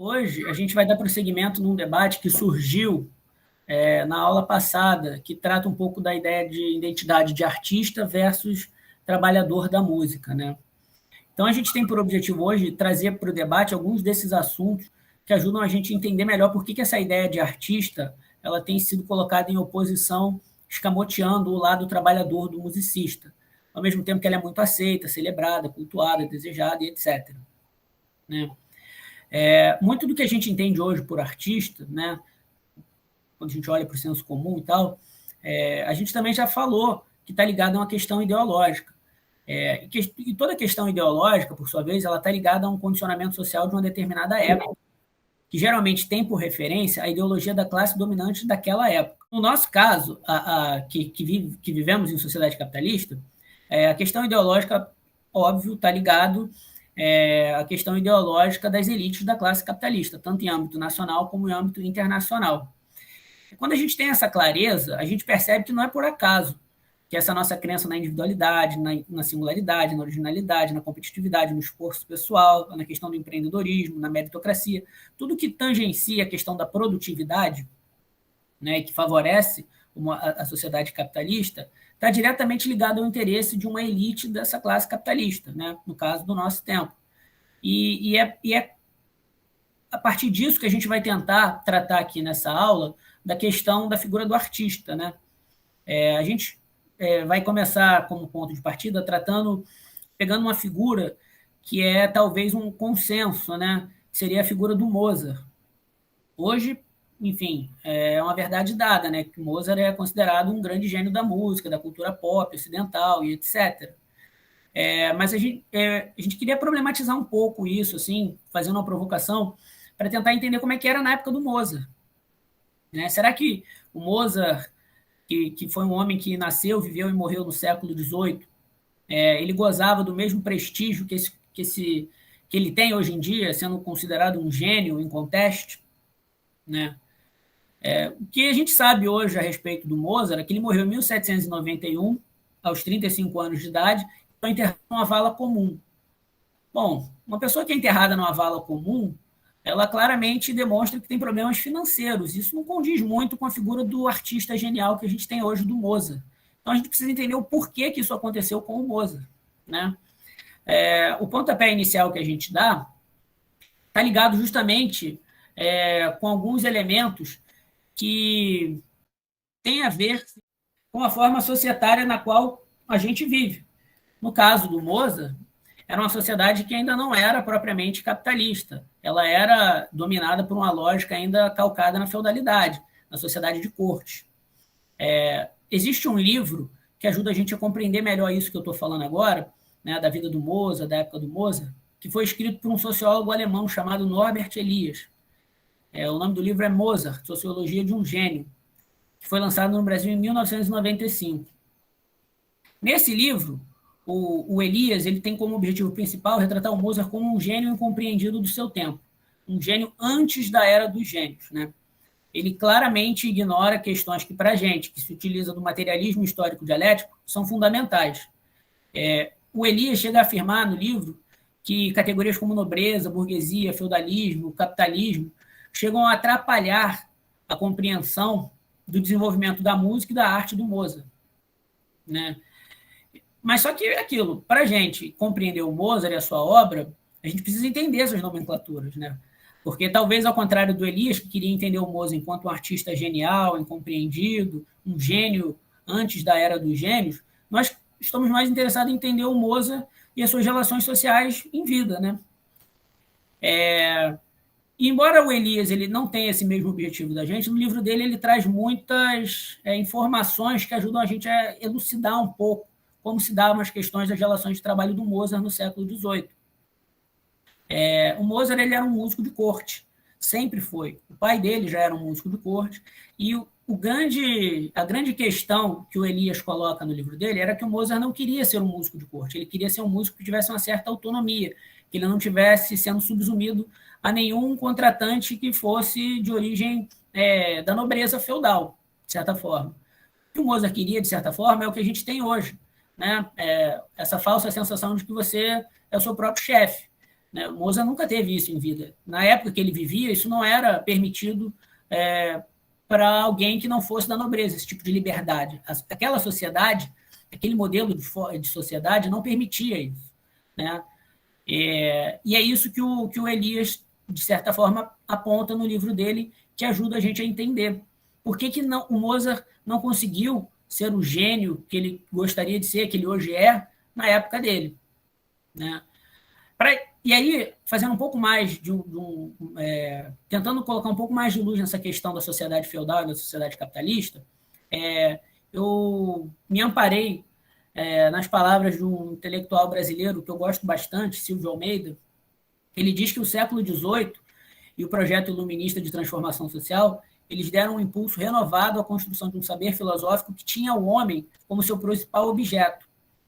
Hoje, a gente vai dar prosseguimento num debate que surgiu na aula passada, que trata um pouco da ideia de identidade de artista versus trabalhador da música, né? Então, a gente tem por objetivo hoje trazer para o debate alguns desses assuntos que ajudam a gente a entender melhor por que essa ideia de artista ela tem sido colocada em oposição, escamoteando o lado trabalhador do musicista, ao mesmo tempo que ela é muito aceita, celebrada, cultuada, desejada e etc. Né? Muito do que a gente entende hoje por artista, né, quando a gente olha para o senso comum e tal, a gente também já falou que está ligado a uma questão ideológica. E toda questão ideológica, por sua vez, ela está ligada a um condicionamento social de uma determinada época, que geralmente tem por referência a ideologia da classe dominante daquela época. No nosso caso, que vivemos em sociedade capitalista, a questão ideológica, óbvio, está ligado à questão ideológica das elites da classe capitalista, tanto em âmbito nacional como em âmbito internacional. Quando a gente tem essa clareza, a gente percebe que não é por acaso que essa nossa crença na individualidade, na singularidade, na originalidade, na competitividade, no esforço pessoal, na questão do empreendedorismo, na meritocracia, tudo que tangencia a questão da produtividade, né, que favorece a sociedade capitalista, está diretamente ligado ao interesse de uma elite dessa classe capitalista, né, no caso do nosso tempo. E é a partir disso que a gente vai tentar tratar aqui nessa aula da questão da figura do artista, né? A gente vai começar como ponto de partida pegando uma figura que é talvez um consenso, né? Que seria a figura do Mozart. Hoje, enfim, é uma verdade dada, né? Que Mozart é considerado um grande gênio da música, da cultura pop ocidental e etc. Mas a gente queria problematizar um pouco isso, assim, fazendo uma provocação para tentar entender como é que era na época do Mozart. Né? Será que o Mozart, que foi um homem que nasceu, viveu e morreu no século XVIII, ele gozava do mesmo prestígio que ele tem hoje em dia, sendo considerado um gênio em conteste? Né? O que a gente sabe hoje a respeito do Mozart é que ele morreu em 1791, aos 35 anos de idade, e foi enterrado numa vala comum. Bom, uma pessoa que é enterrada numa vala comum, ela claramente demonstra que tem problemas financeiros. Isso não condiz muito com a figura do artista genial que a gente tem hoje do Mozart. Então a gente precisa entender o porquê que isso aconteceu com o Mozart. Né? O pontapé inicial que a gente dá está ligado justamente com alguns elementos que têm a ver com a forma societária na qual a gente vive. No caso do Mozart, era uma sociedade que ainda não era propriamente capitalista. Ela era dominada por uma lógica ainda calcada na feudalidade, na sociedade de corte. Existe um livro que ajuda a gente a compreender melhor isso que eu estou falando agora, né, da vida do Mozart, da época do Mozart, que foi escrito por um sociólogo alemão chamado Norbert Elias. O nome do livro é Mozart, Sociologia de um Gênio, que foi lançado no Brasil em 1995. Nesse livro, o Elias ele tem como objetivo principal retratar o Mozart como um gênio incompreendido do seu tempo, um gênio antes da era dos gênios. Né? Ele claramente ignora questões que, para a gente, que se utiliza do materialismo histórico dialético, são fundamentais. O Elias chega a afirmar no livro que categorias como nobreza, burguesia, feudalismo, capitalismo chegam a atrapalhar a compreensão do desenvolvimento da música e da arte do Mozart. Né? Mas só que é aquilo, para a gente compreender o Mozart e a sua obra, a gente precisa entender essas nomenclaturas, né? Porque talvez, ao contrário do Elias, que queria entender o Mozart enquanto um artista genial, incompreendido, um gênio antes da era dos gênios, nós estamos mais interessados em entender o Mozart e as suas relações sociais em vida, né? E embora o Elias ele não tenha esse mesmo objetivo da gente, no livro dele ele traz muitas informações que ajudam a gente a elucidar um pouco como se davam as questões das relações de trabalho do Mozart no século XVIII. O Mozart ele era um músico de corte, sempre foi. O pai dele já era um músico de corte, e a grande questão que o Elias coloca no livro dele era que o Mozart não queria ser um músico de corte, ele queria ser um músico que tivesse uma certa autonomia, que ele não tivesse sendo subsumido a nenhum contratante que fosse de origem da nobreza feudal, de certa forma. O que o Mozart queria, de certa forma, é o que a gente tem hoje, né? Essa falsa sensação de que você é o seu próprio chefe. né? O Mozart nunca teve isso em vida. Na época que ele vivia, isso não era permitido para alguém que não fosse da nobreza, esse tipo de liberdade. Aquela sociedade, aquele modelo de sociedade não permitia isso, né? E é isso que o Elias, de certa forma, aponta no livro dele, que ajuda a gente a entender. Por que não, o Mozart não conseguiu ser o gênio que ele gostaria de ser, que ele hoje é, na época dele, né? E aí, fazendo um pouco mais tentando colocar um pouco mais de luz nessa questão da sociedade feudal e da sociedade capitalista, eu me amparei nas palavras de um intelectual brasileiro que eu gosto bastante, Silvio Almeida. Ele diz que o século XVIII e o projeto iluminista de transformação social, eles deram um impulso renovado à construção de um saber filosófico que tinha o homem como seu principal objeto.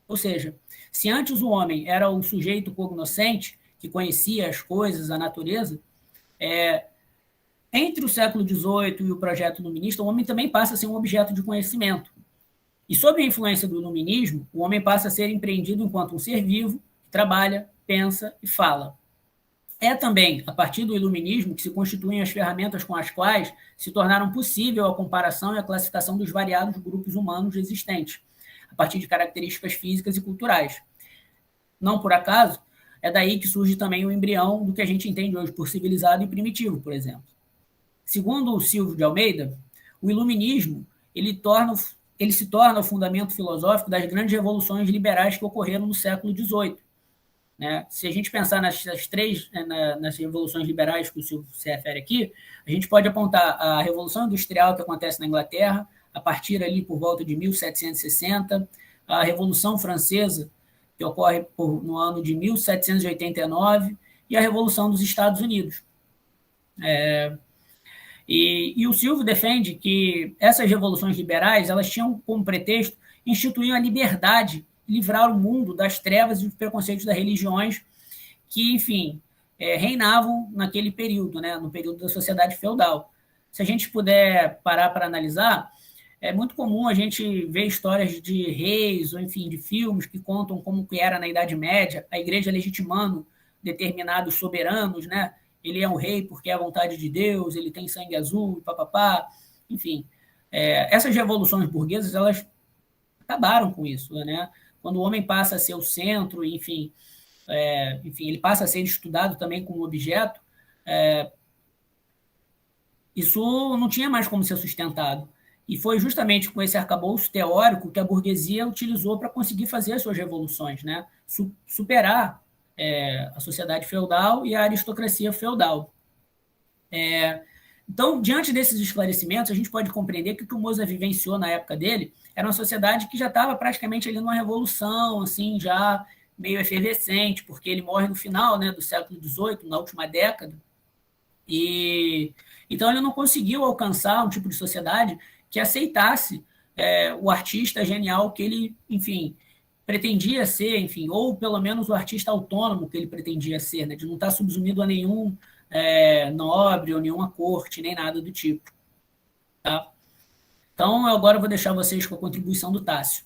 Ou seja, se antes o homem era o sujeito cognoscente, que conhecia as coisas, a natureza, entre o século XVIII e o projeto iluminista, o homem também passa a ser um objeto de conhecimento. E sob a influência do iluminismo, o homem passa a ser empreendido enquanto um ser vivo, que trabalha, pensa e fala. É também a partir do iluminismo que se constituem as ferramentas com as quais se tornaram possível a comparação e a classificação dos variados grupos humanos existentes, a partir de características físicas e culturais. Não por acaso, é daí que surge também o embrião do que a gente entende hoje por civilizado e primitivo, por exemplo. Segundo o Silvio de Almeida, o iluminismo ele se torna o fundamento filosófico das grandes revoluções liberais que ocorreram no século XVIII. Né? Se a gente pensar nas revoluções liberais que o Silvio se refere aqui, a gente pode apontar a Revolução Industrial que acontece na Inglaterra, a partir ali por volta de 1760, a Revolução Francesa, que ocorre no ano de 1789, e a Revolução dos Estados Unidos. E o Silvio defende que essas revoluções liberais elas tinham como pretexto instituir a liberdade, livrar o mundo das trevas e dos preconceitos das religiões que, enfim, reinavam naquele período, né, no período da sociedade feudal. Se a gente puder parar para analisar, é muito comum a gente ver histórias de reis, ou enfim, de filmes que contam como que era na Idade Média, a igreja legitimando determinados soberanos, né? Ele é um rei porque é a vontade de Deus, ele tem sangue azul, papapá, enfim. Essas revoluções burguesas, elas acabaram com isso, né? Quando o homem passa a ser o centro, enfim, ele passa a ser estudado também como objeto, isso não tinha mais como ser sustentado. E foi justamente com esse arcabouço teórico que a burguesia utilizou para conseguir fazer as suas revoluções, né? Superar a sociedade feudal e a aristocracia feudal. Então, diante desses esclarecimentos, a gente pode compreender que o que o Mozart vivenciou na época dele era uma sociedade que já estava praticamente ali numa revolução, assim, já meio efervescente, porque ele morre no final, né, do século XVIII, na última década, e então ele não conseguiu alcançar um tipo de sociedade que aceitasse o artista genial que ele, enfim, pretendia ser, enfim, ou pelo menos o artista autônomo que ele pretendia ser, né, de não estar subsumido a nenhum nobre ou nenhuma corte, nem nada do tipo. Tá? Então, eu agora vou deixar vocês com a contribuição do Tássio.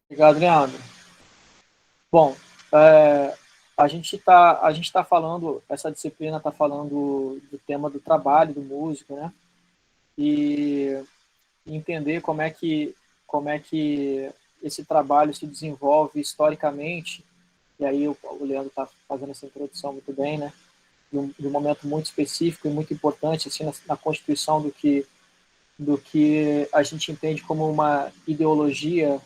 Obrigado, Leandro. Bom, a gente tá falando, essa disciplina está falando do tema do trabalho do músico, né? E entender como é que esse trabalho se desenvolve historicamente. E aí o Leandro está fazendo essa introdução muito bem, né? De um momento muito específico e muito importante assim na constituição do que a gente entende como uma ideologia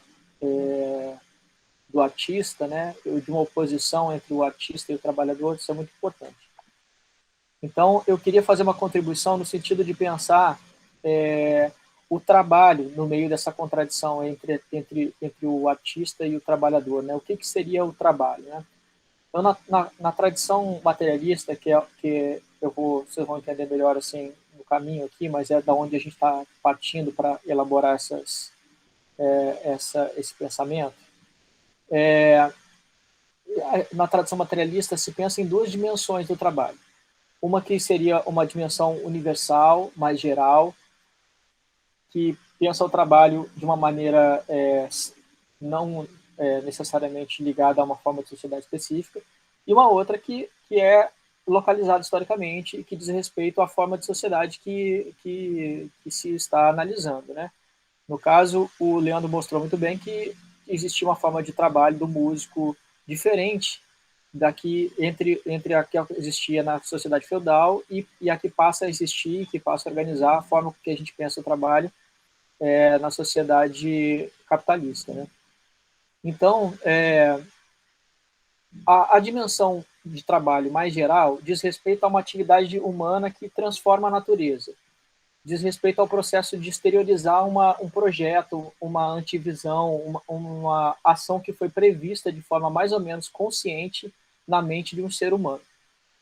do artista, né? De uma oposição entre o artista e o trabalhador, isso é muito importante. Então, eu queria fazer uma contribuição no sentido de pensar o trabalho no meio dessa contradição entre o artista e o trabalhador, né? O que seria o trabalho, né? Então, na tradição materialista, que vocês vão entender melhor assim no caminho aqui, mas é da onde a gente está partindo para elaborar esse pensamento. Na tradição materialista se pensa em duas dimensões do trabalho. Uma que seria uma dimensão universal, mais geral, que pensa o trabalho de uma maneira não necessariamente ligada a uma forma de sociedade específica, e uma outra que é localizada historicamente e que diz respeito à forma de sociedade que se está analisando, né? No caso, o Leandro mostrou muito bem que existia uma forma de trabalho do músico diferente daqui entre a que existia na sociedade feudal e a que passa a existir, que passa a organizar a forma que a gente pensa o trabalho na sociedade capitalista, né? Então, a dimensão de trabalho mais geral diz respeito a uma atividade humana que transforma a natureza, diz respeito ao processo de exteriorizar um projeto, uma antivisão, uma ação que foi prevista de forma mais ou menos consciente na mente de um ser humano.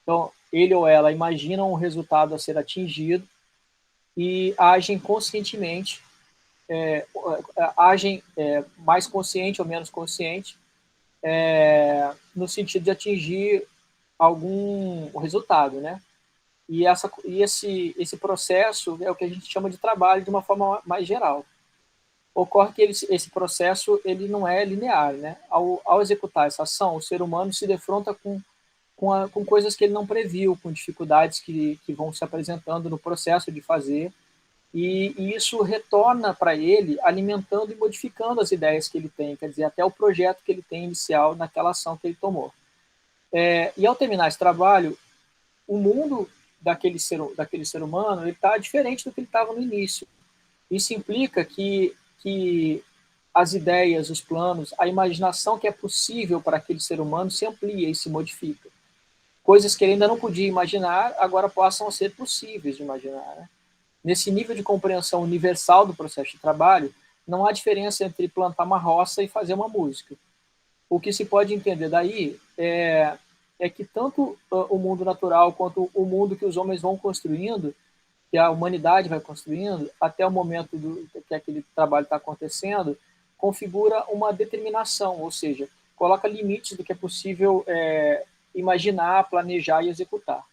Então, ele ou ela imaginam um resultado a ser atingido e agem conscientemente, agem mais consciente ou menos consciente, no sentido de atingir algum resultado, né? Esse processo é o que a gente chama de trabalho de uma forma mais geral. Ocorre que esse processo ele não é linear, né? Ao executar essa ação, o ser humano se defronta com coisas que ele não previu, com dificuldades que vão se apresentando no processo de fazer, e isso retorna para ele alimentando e modificando as ideias que ele tem, quer dizer, até o projeto que ele tem inicial naquela ação que ele tomou. E ao terminar esse trabalho, o mundo daquele ser humano está diferente do que ele estava no início. Isso implica que as ideias, os planos, a imaginação que é possível para aquele ser humano se amplia e se modifica. Coisas que ele ainda não podia imaginar, agora passam a ser possíveis de imaginar. Né? Nesse nível de compreensão universal do processo de trabalho, não há diferença entre plantar uma roça e fazer uma música. O que se pode entender daí é que tanto o mundo natural quanto o mundo que os homens vão construindo, que a humanidade vai construindo, até o momento que aquele trabalho está acontecendo, configura uma determinação, ou seja, coloca limites do que é possível imaginar, planejar e executar.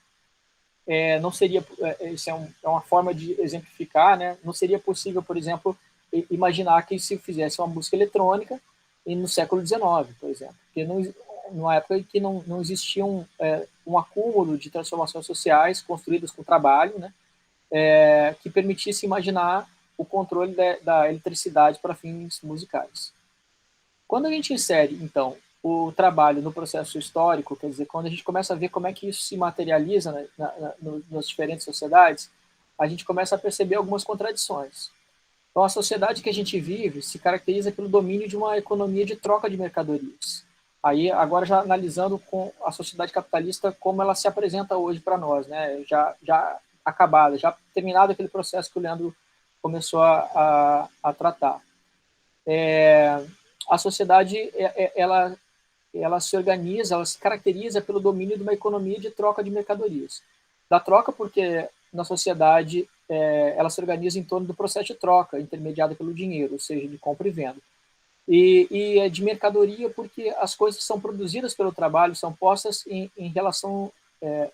Não seria, isso é uma forma de exemplificar, né? Não seria possível, por exemplo, imaginar que se fizesse uma música eletrônica no século XIX, por exemplo, porque numa época em que não existia um acúmulo de transformações sociais construídas com trabalho, né? Que permitisse imaginar o controle da eletricidade para fins musicais. Quando a gente insere, então, o trabalho no processo histórico, quer dizer, quando a gente começa a ver como é que isso se materializa nas diferentes sociedades, a gente começa a perceber algumas contradições. Então, a sociedade que a gente vive se caracteriza pelo domínio de uma economia de troca de mercadorias. Aí, agora já analisando com a sociedade capitalista como ela se apresenta hoje para nós, né? Já acabada, já terminado aquele processo que o Leandro começou a tratar. A sociedade ela se organiza, ela se caracteriza pelo domínio de uma economia de troca de mercadorias. Da troca porque na sociedade ela se organiza em torno do processo de troca, intermediado pelo dinheiro, ou seja, de compra e venda. E é de mercadoria porque as coisas são produzidas pelo trabalho, são postas em relação...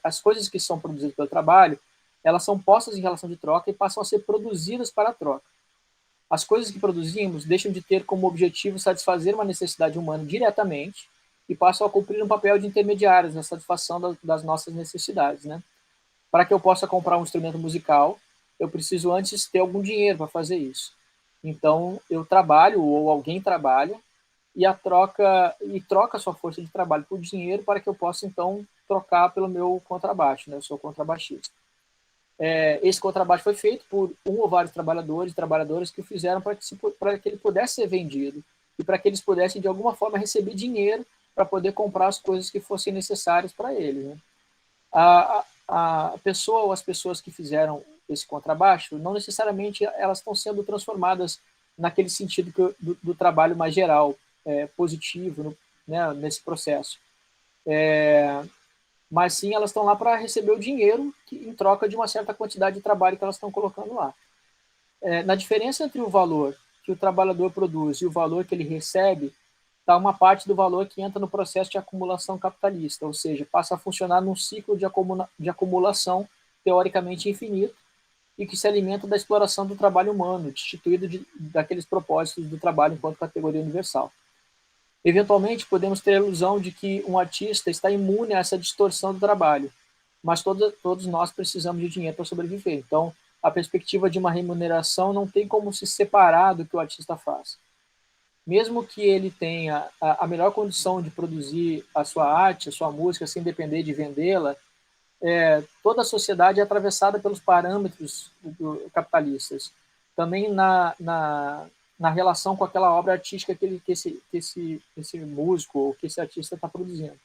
as coisas que são produzidas pelo trabalho, elas são postas em relação de troca e passam a ser produzidas para a troca. As coisas que produzimos deixam de ter como objetivo satisfazer uma necessidade humana diretamente e passam a cumprir um papel de intermediários na satisfação das nossas necessidades, né? Para que eu possa comprar um instrumento musical, eu preciso antes ter algum dinheiro para fazer isso. Então, eu trabalho, ou alguém trabalha, e troca a sua força de trabalho por dinheiro para que eu possa, então, trocar pelo meu contrabaixo, né? Eu sou contrabaixista. Esse contrabaixo foi feito por um ou vários trabalhadores e trabalhadoras que o fizeram para que ele pudesse ser vendido e para que eles pudessem, de alguma forma, receber dinheiro para poder comprar as coisas que fossem necessárias para eles. Né? A pessoa ou as pessoas que fizeram esse contrabaixo, não necessariamente elas estão sendo transformadas naquele sentido do trabalho mais geral, positivo, né, nesse processo. Mas sim elas estão lá para receber o dinheiro em troca de uma certa quantidade de trabalho que elas estão colocando lá. Na diferença entre o valor que o trabalhador produz e o valor que ele recebe, está uma parte do valor que entra no processo de acumulação capitalista, ou seja, passa a funcionar num ciclo de acumulação teoricamente infinito e que se alimenta da exploração do trabalho humano, destituído daqueles propósitos do trabalho enquanto categoria universal. Eventualmente, podemos ter a ilusão de que um artista está imune a essa distorção do trabalho, mas todos nós precisamos de dinheiro para sobreviver. Então, a perspectiva de uma remuneração não tem como se separar do que o artista faz. Mesmo que ele tenha a melhor condição de produzir a sua arte, a sua música, sem depender de vendê-la, toda a sociedade é atravessada pelos parâmetros capitalistas. Também na relação com aquela obra artística que esse músico ou que esse artista está produzindo.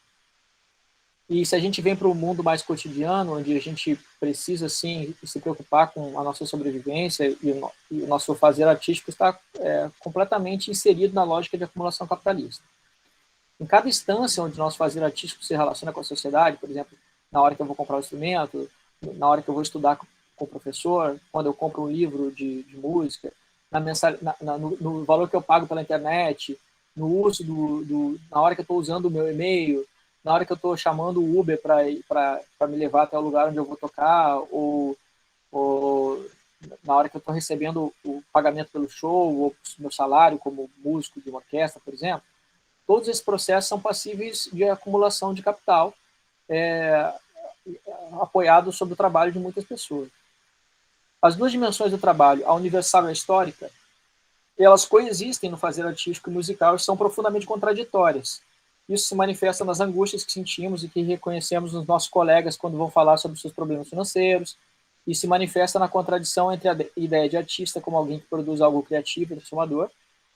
E se a gente vem para o mundo mais cotidiano, onde a gente precisa, sim, se preocupar com a nossa sobrevivência e o nosso fazer artístico está completamente inserido na lógica de acumulação capitalista. Em cada instância onde nosso fazer artístico se relaciona com a sociedade, por exemplo, na hora que eu vou comprar um instrumento, na hora que eu vou estudar com o professor, quando eu compro um livro de música, no valor que eu pago pela internet, no uso na hora que eu estou usando o meu e-mail, na hora que eu estou chamando o Uber para me levar até o lugar onde eu vou tocar, ou na hora que eu estou recebendo o pagamento pelo show, ou meu salário como músico de uma orquestra, por exemplo, todos esses processos são passíveis de acumulação de capital, apoiado sobre o trabalho de muitas pessoas. As duas dimensões do trabalho, a universal e a histórica, elas coexistem no fazer artístico e musical e são profundamente contraditórias. Isso se manifesta nas angústias que sentimos e que reconhecemos nos nossos colegas quando vão falar sobre seus problemas financeiros, e se manifesta na contradição entre a ideia de artista como alguém que produz algo criativo e transformador,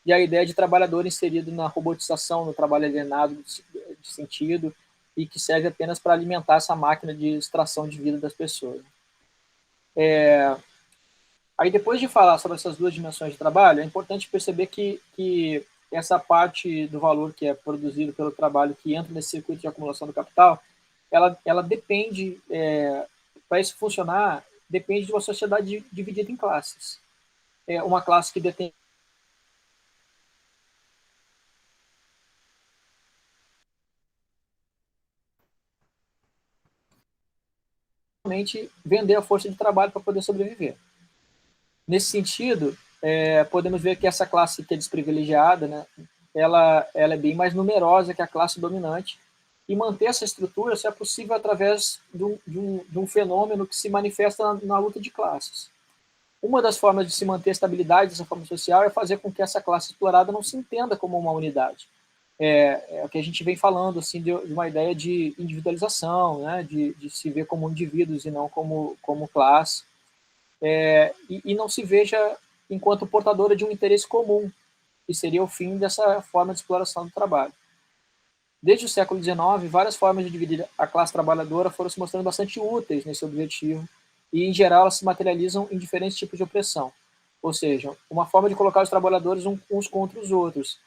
e a ideia de trabalhador inserido na robotização, no trabalho alienado de sentido, e que serve apenas para alimentar essa máquina de extração de vida das pessoas. Aí, depois de falar sobre essas duas dimensões de trabalho, é importante perceber que essa parte do valor que é produzido pelo trabalho que entra nesse circuito de acumulação do capital, ela depende, para isso funcionar, depende de uma sociedade dividida em classes. Uma classe que detém vender a força de trabalho para poder sobreviver. Nesse sentido, podemos ver que essa classe que é desprivilegiada, né, ela é bem mais numerosa que a classe dominante, e manter essa estrutura só é possível através de um fenômeno que se manifesta na luta de classes. Uma das formas de se manter a estabilidade dessa forma social é fazer com que essa classe explorada não se entenda como uma unidade. É o que a gente vem falando, assim, de uma ideia de individualização, né, de se ver como indivíduos e não como classe, e não se veja enquanto portadora de um interesse comum, que seria o fim dessa forma de exploração do trabalho. Desde o século XIX, várias formas de dividir a classe trabalhadora foram se mostrando bastante úteis nesse objetivo, e, em geral, elas se materializam em diferentes tipos de opressão. Ou seja, uma forma de colocar os trabalhadores uns contra os outros,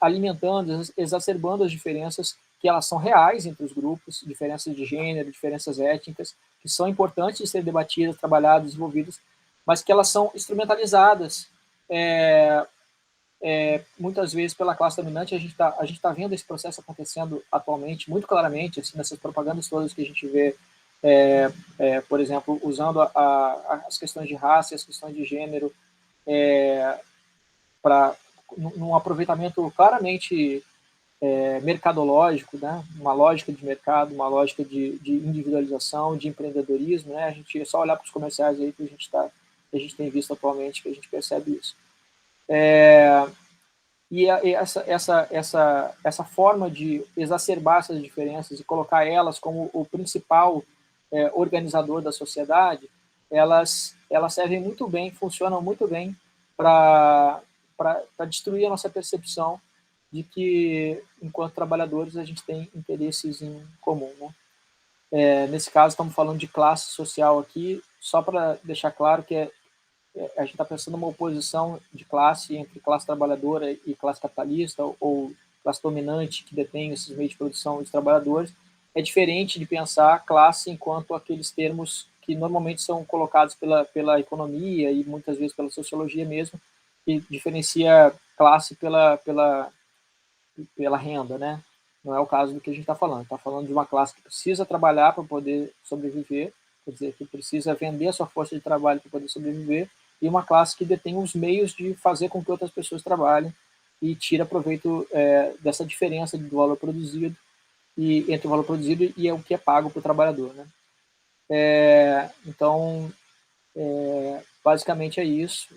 alimentando, exacerbando as diferenças que elas são reais entre os grupos, diferenças de gênero, diferenças étnicas, que são importantes de ser debatidas, trabalhadas, desenvolvidas, mas que elas são instrumentalizadas muitas vezes pela classe dominante. A gente tá vendo esse processo acontecendo atualmente, muito claramente, assim, nessas propagandas todas que a gente vê, por exemplo, usando as questões de raça, as questões de gênero, num aproveitamento claramente mercadológico, né? Uma lógica de mercado, uma lógica de individualização, de empreendedorismo, né? A gente é só olhar para os comerciais aí que a gente tem visto atualmente, que a gente percebe isso. E essa forma de exacerbar essas diferenças e colocar elas como o principal organizador da sociedade, elas servem muito bem, funcionam muito bem para destruir a nossa percepção de que, enquanto trabalhadores, a gente tem interesses em comum, né? Nesse caso, estamos falando de classe social aqui, só para deixar claro que a gente está pensando numa oposição de classe entre classe trabalhadora e classe capitalista, ou classe dominante que detém esses meios de produção dos trabalhadores. É diferente de pensar classe enquanto aqueles termos que normalmente são colocados pela economia e muitas vezes pela sociologia mesmo, que diferencia classe pela renda, né? Não é o caso do que a gente está falando. Está falando de uma classe que precisa trabalhar para poder sobreviver, quer dizer, que precisa vender a sua força de trabalho para poder sobreviver, e uma classe que detém os meios de fazer com que outras pessoas trabalhem e tira proveito dessa diferença do valor produzido e entre o valor produzido e o que é pago para o trabalhador, né? Então, basicamente é isso.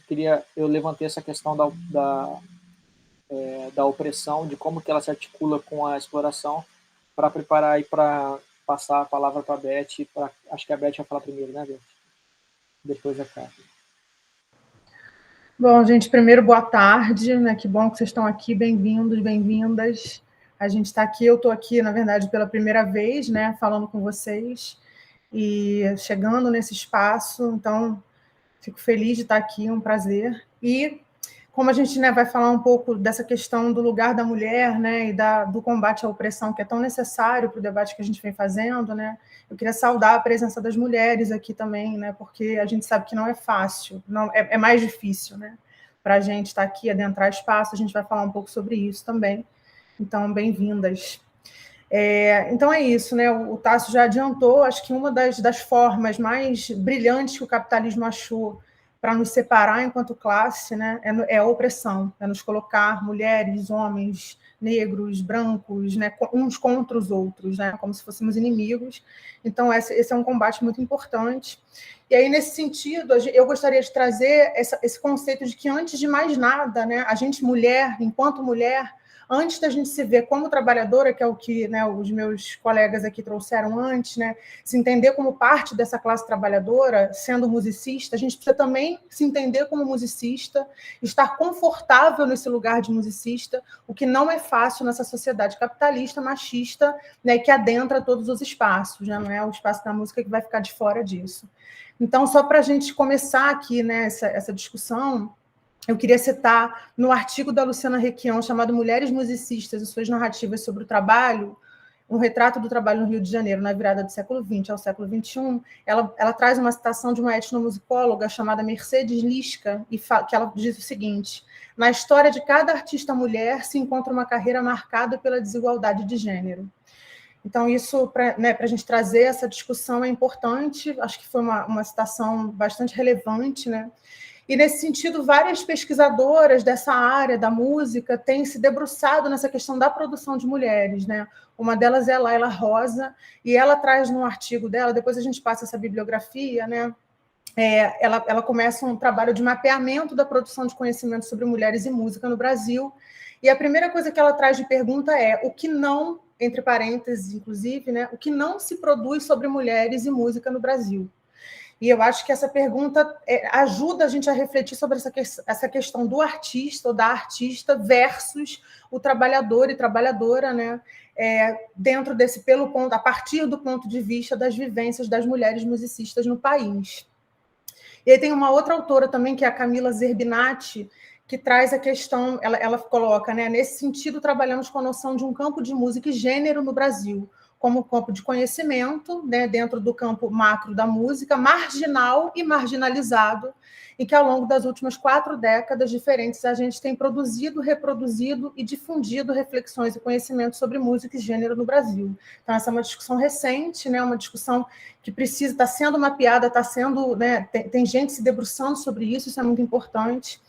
Eu levantei essa questão da opressão, de como que ela se articula com a exploração, para preparar aí para passar a palavra para a Beth. Acho que a Beth vai falar primeiro, né, Beth? Depois a Cátia. Bom, gente, primeiro, boa tarde, né? Que bom que vocês estão aqui, bem-vindos, bem-vindas. A gente está aqui, eu estou aqui, na verdade, pela primeira vez, né, falando com vocês e chegando nesse espaço, então fico feliz de estar aqui, um prazer. E como a gente, né, vai falar um pouco dessa questão do lugar da mulher, né, e do combate à opressão, que é tão necessário para o debate que a gente vem fazendo, né, eu queria saudar a presença das mulheres aqui também, né, porque a gente sabe que não é fácil, não, é mais difícil, né, para a gente estar aqui, adentrar espaço, a gente vai falar um pouco sobre isso também. Então, bem-vindas. Então é isso, né? O Tássio já adiantou, acho que uma das formas mais brilhantes que o capitalismo achou para nos separar enquanto classe, né, é a opressão, é nos colocar mulheres, homens, negros, brancos, né, uns contra os outros, né, como se fôssemos inimigos. Então esse é um combate muito importante. E aí, nesse sentido, eu gostaria de trazer esse conceito de que, antes de mais nada, né, a gente, mulher, enquanto mulher, antes da gente se ver como trabalhadora, que é o que, né, os meus colegas aqui trouxeram antes, né, se entender como parte dessa classe trabalhadora, sendo musicista, a gente precisa também se entender como musicista, estar confortável nesse lugar de musicista, o que não é fácil nessa sociedade capitalista, machista, né, que adentra todos os espaços, né, não é o espaço da música que vai ficar de fora disso. Então, só para a gente começar aqui, né, essa discussão, eu queria citar no artigo da Luciana Requião, chamado Mulheres Musicistas e Suas Narrativas sobre o Trabalho, um retrato do trabalho no Rio de Janeiro, na virada do século XX ao século XXI, ela traz uma citação de uma etnomusicóloga chamada Mercedes Liska, que ela diz o seguinte: na história de cada artista mulher se encontra uma carreira marcada pela desigualdade de gênero. Então, isso, para a gente trazer essa discussão, é importante, acho que foi uma citação bastante relevante, né? E, nesse sentido, várias pesquisadoras dessa área da música têm se debruçado nessa questão da produção de mulheres, né? Uma delas é a Laila Rosa, e ela traz no artigo dela, depois a gente passa essa bibliografia, né? Ela começa um trabalho de mapeamento da produção de conhecimento sobre mulheres e música no Brasil, e a primeira coisa que ela traz de pergunta é o que não, entre parênteses, inclusive, né? O que não se produz sobre mulheres e música no Brasil. E eu acho que essa pergunta ajuda a gente a refletir sobre essa questão do artista ou da artista versus o trabalhador e trabalhadora, né? Dentro desse, a partir do ponto de vista das vivências das mulheres musicistas no país. E aí tem uma outra autora também, que é a Camila Zerbinati, que traz a questão, ela coloca, né? Nesse sentido, trabalhamos com a noção de um campo de música e gênero no Brasil, como campo de conhecimento, né, dentro do campo macro da música, marginal e marginalizado, e que, ao longo das últimas 4 décadas, diferentes agentes têm produzido, reproduzido e difundido reflexões e conhecimentos sobre música e gênero no Brasil. Então, essa é uma discussão recente, né, uma discussão que precisa estar sendo mapeada, está sendo, né, tem gente se debruçando sobre isso é muito importante.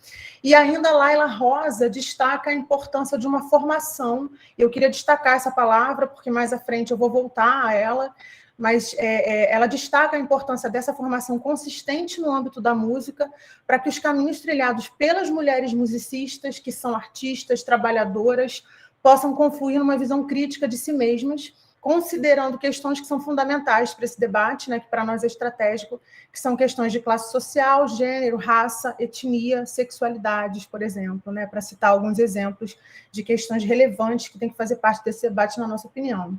E ainda a Laila Rosa destaca a importância de uma formação. Eu queria destacar essa palavra, porque mais à frente eu vou voltar a ela, mas ela destaca a importância dessa formação consistente no âmbito da música, para que os caminhos trilhados pelas mulheres musicistas, que são artistas, trabalhadoras, possam confluir numa visão crítica de si mesmas, considerando questões que são fundamentais para esse debate, né, que para nós é estratégico, que são questões de classe social, gênero, raça, etnia, sexualidades, por exemplo, né, para citar alguns exemplos de questões relevantes que têm que fazer parte desse debate, na nossa opinião.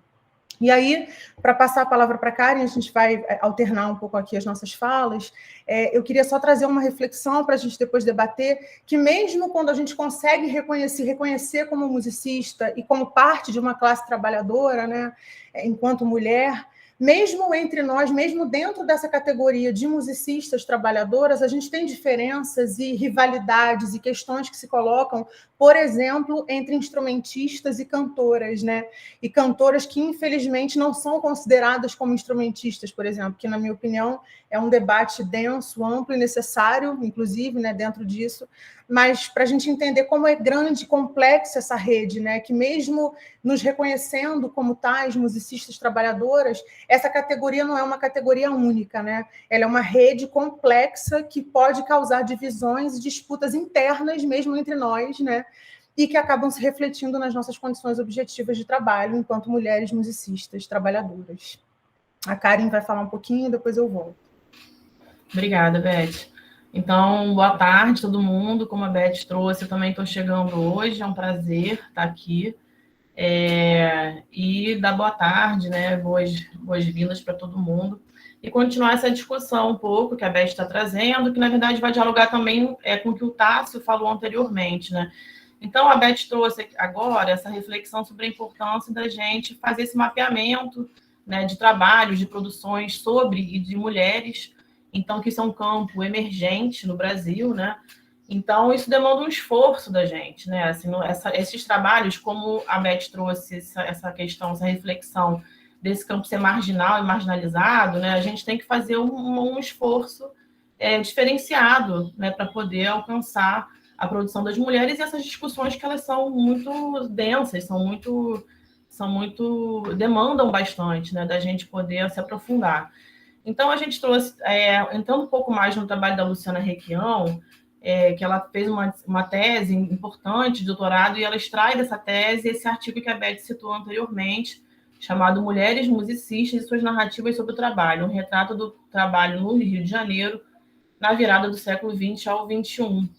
E aí, para passar a palavra para a Karen, a gente vai alternar um pouco aqui as nossas falas, eu queria só trazer uma reflexão para a gente depois debater, que mesmo quando a gente consegue reconhecer como musicista e como parte de uma classe trabalhadora, né, enquanto mulher, mesmo entre nós, mesmo dentro dessa categoria de musicistas trabalhadoras, a gente tem diferenças e rivalidades e questões que se colocam por exemplo, entre instrumentistas e cantoras, né? E cantoras que, infelizmente, não são consideradas como instrumentistas, por exemplo, que, na minha opinião, é um debate denso, amplo e necessário, inclusive, né, dentro disso, mas para a gente entender como é grande e complexa essa rede, né? Que mesmo nos reconhecendo como tais musicistas trabalhadoras, essa categoria não é uma categoria única, né? Ela é uma rede complexa que pode causar divisões e disputas internas mesmo entre nós, né? E que acabam se refletindo nas nossas condições objetivas de trabalho enquanto mulheres musicistas trabalhadoras. A Karen vai falar um pouquinho, depois eu volto. Obrigada, Beth. Então, boa tarde, todo mundo. Como a Beth trouxe, eu também estou chegando hoje, é um prazer estar aqui. E dar boa tarde, né? Boas-vindas para todo mundo. E continuar essa discussão um pouco que a Beth está trazendo, que na verdade vai dialogar também com o que o Tássio falou anteriormente, né? Então, a Beth trouxe agora essa reflexão sobre a importância da gente fazer esse mapeamento, né, de trabalhos, de produções sobre e de mulheres. Então, que isso é um campo emergente no Brasil, né? Então, isso demanda um esforço da gente, né? Assim, esses trabalhos, como a Beth trouxe essa questão, essa reflexão desse campo ser marginal e marginalizado, né? A gente tem que fazer um esforço diferenciado, né, para poder alcançar a produção das mulheres e essas discussões que elas são muito densas, demandam bastante, né, da gente poder se aprofundar. Então, a gente trouxe, entrando um pouco mais no trabalho da Luciana Requião, que ela fez uma tese importante de doutorado, e ela extrai dessa tese esse artigo que a Beth citou anteriormente, chamado Mulheres Musicistas e Suas Narrativas sobre o Trabalho, um retrato do trabalho no Rio de Janeiro, na virada do século XX ao XXI.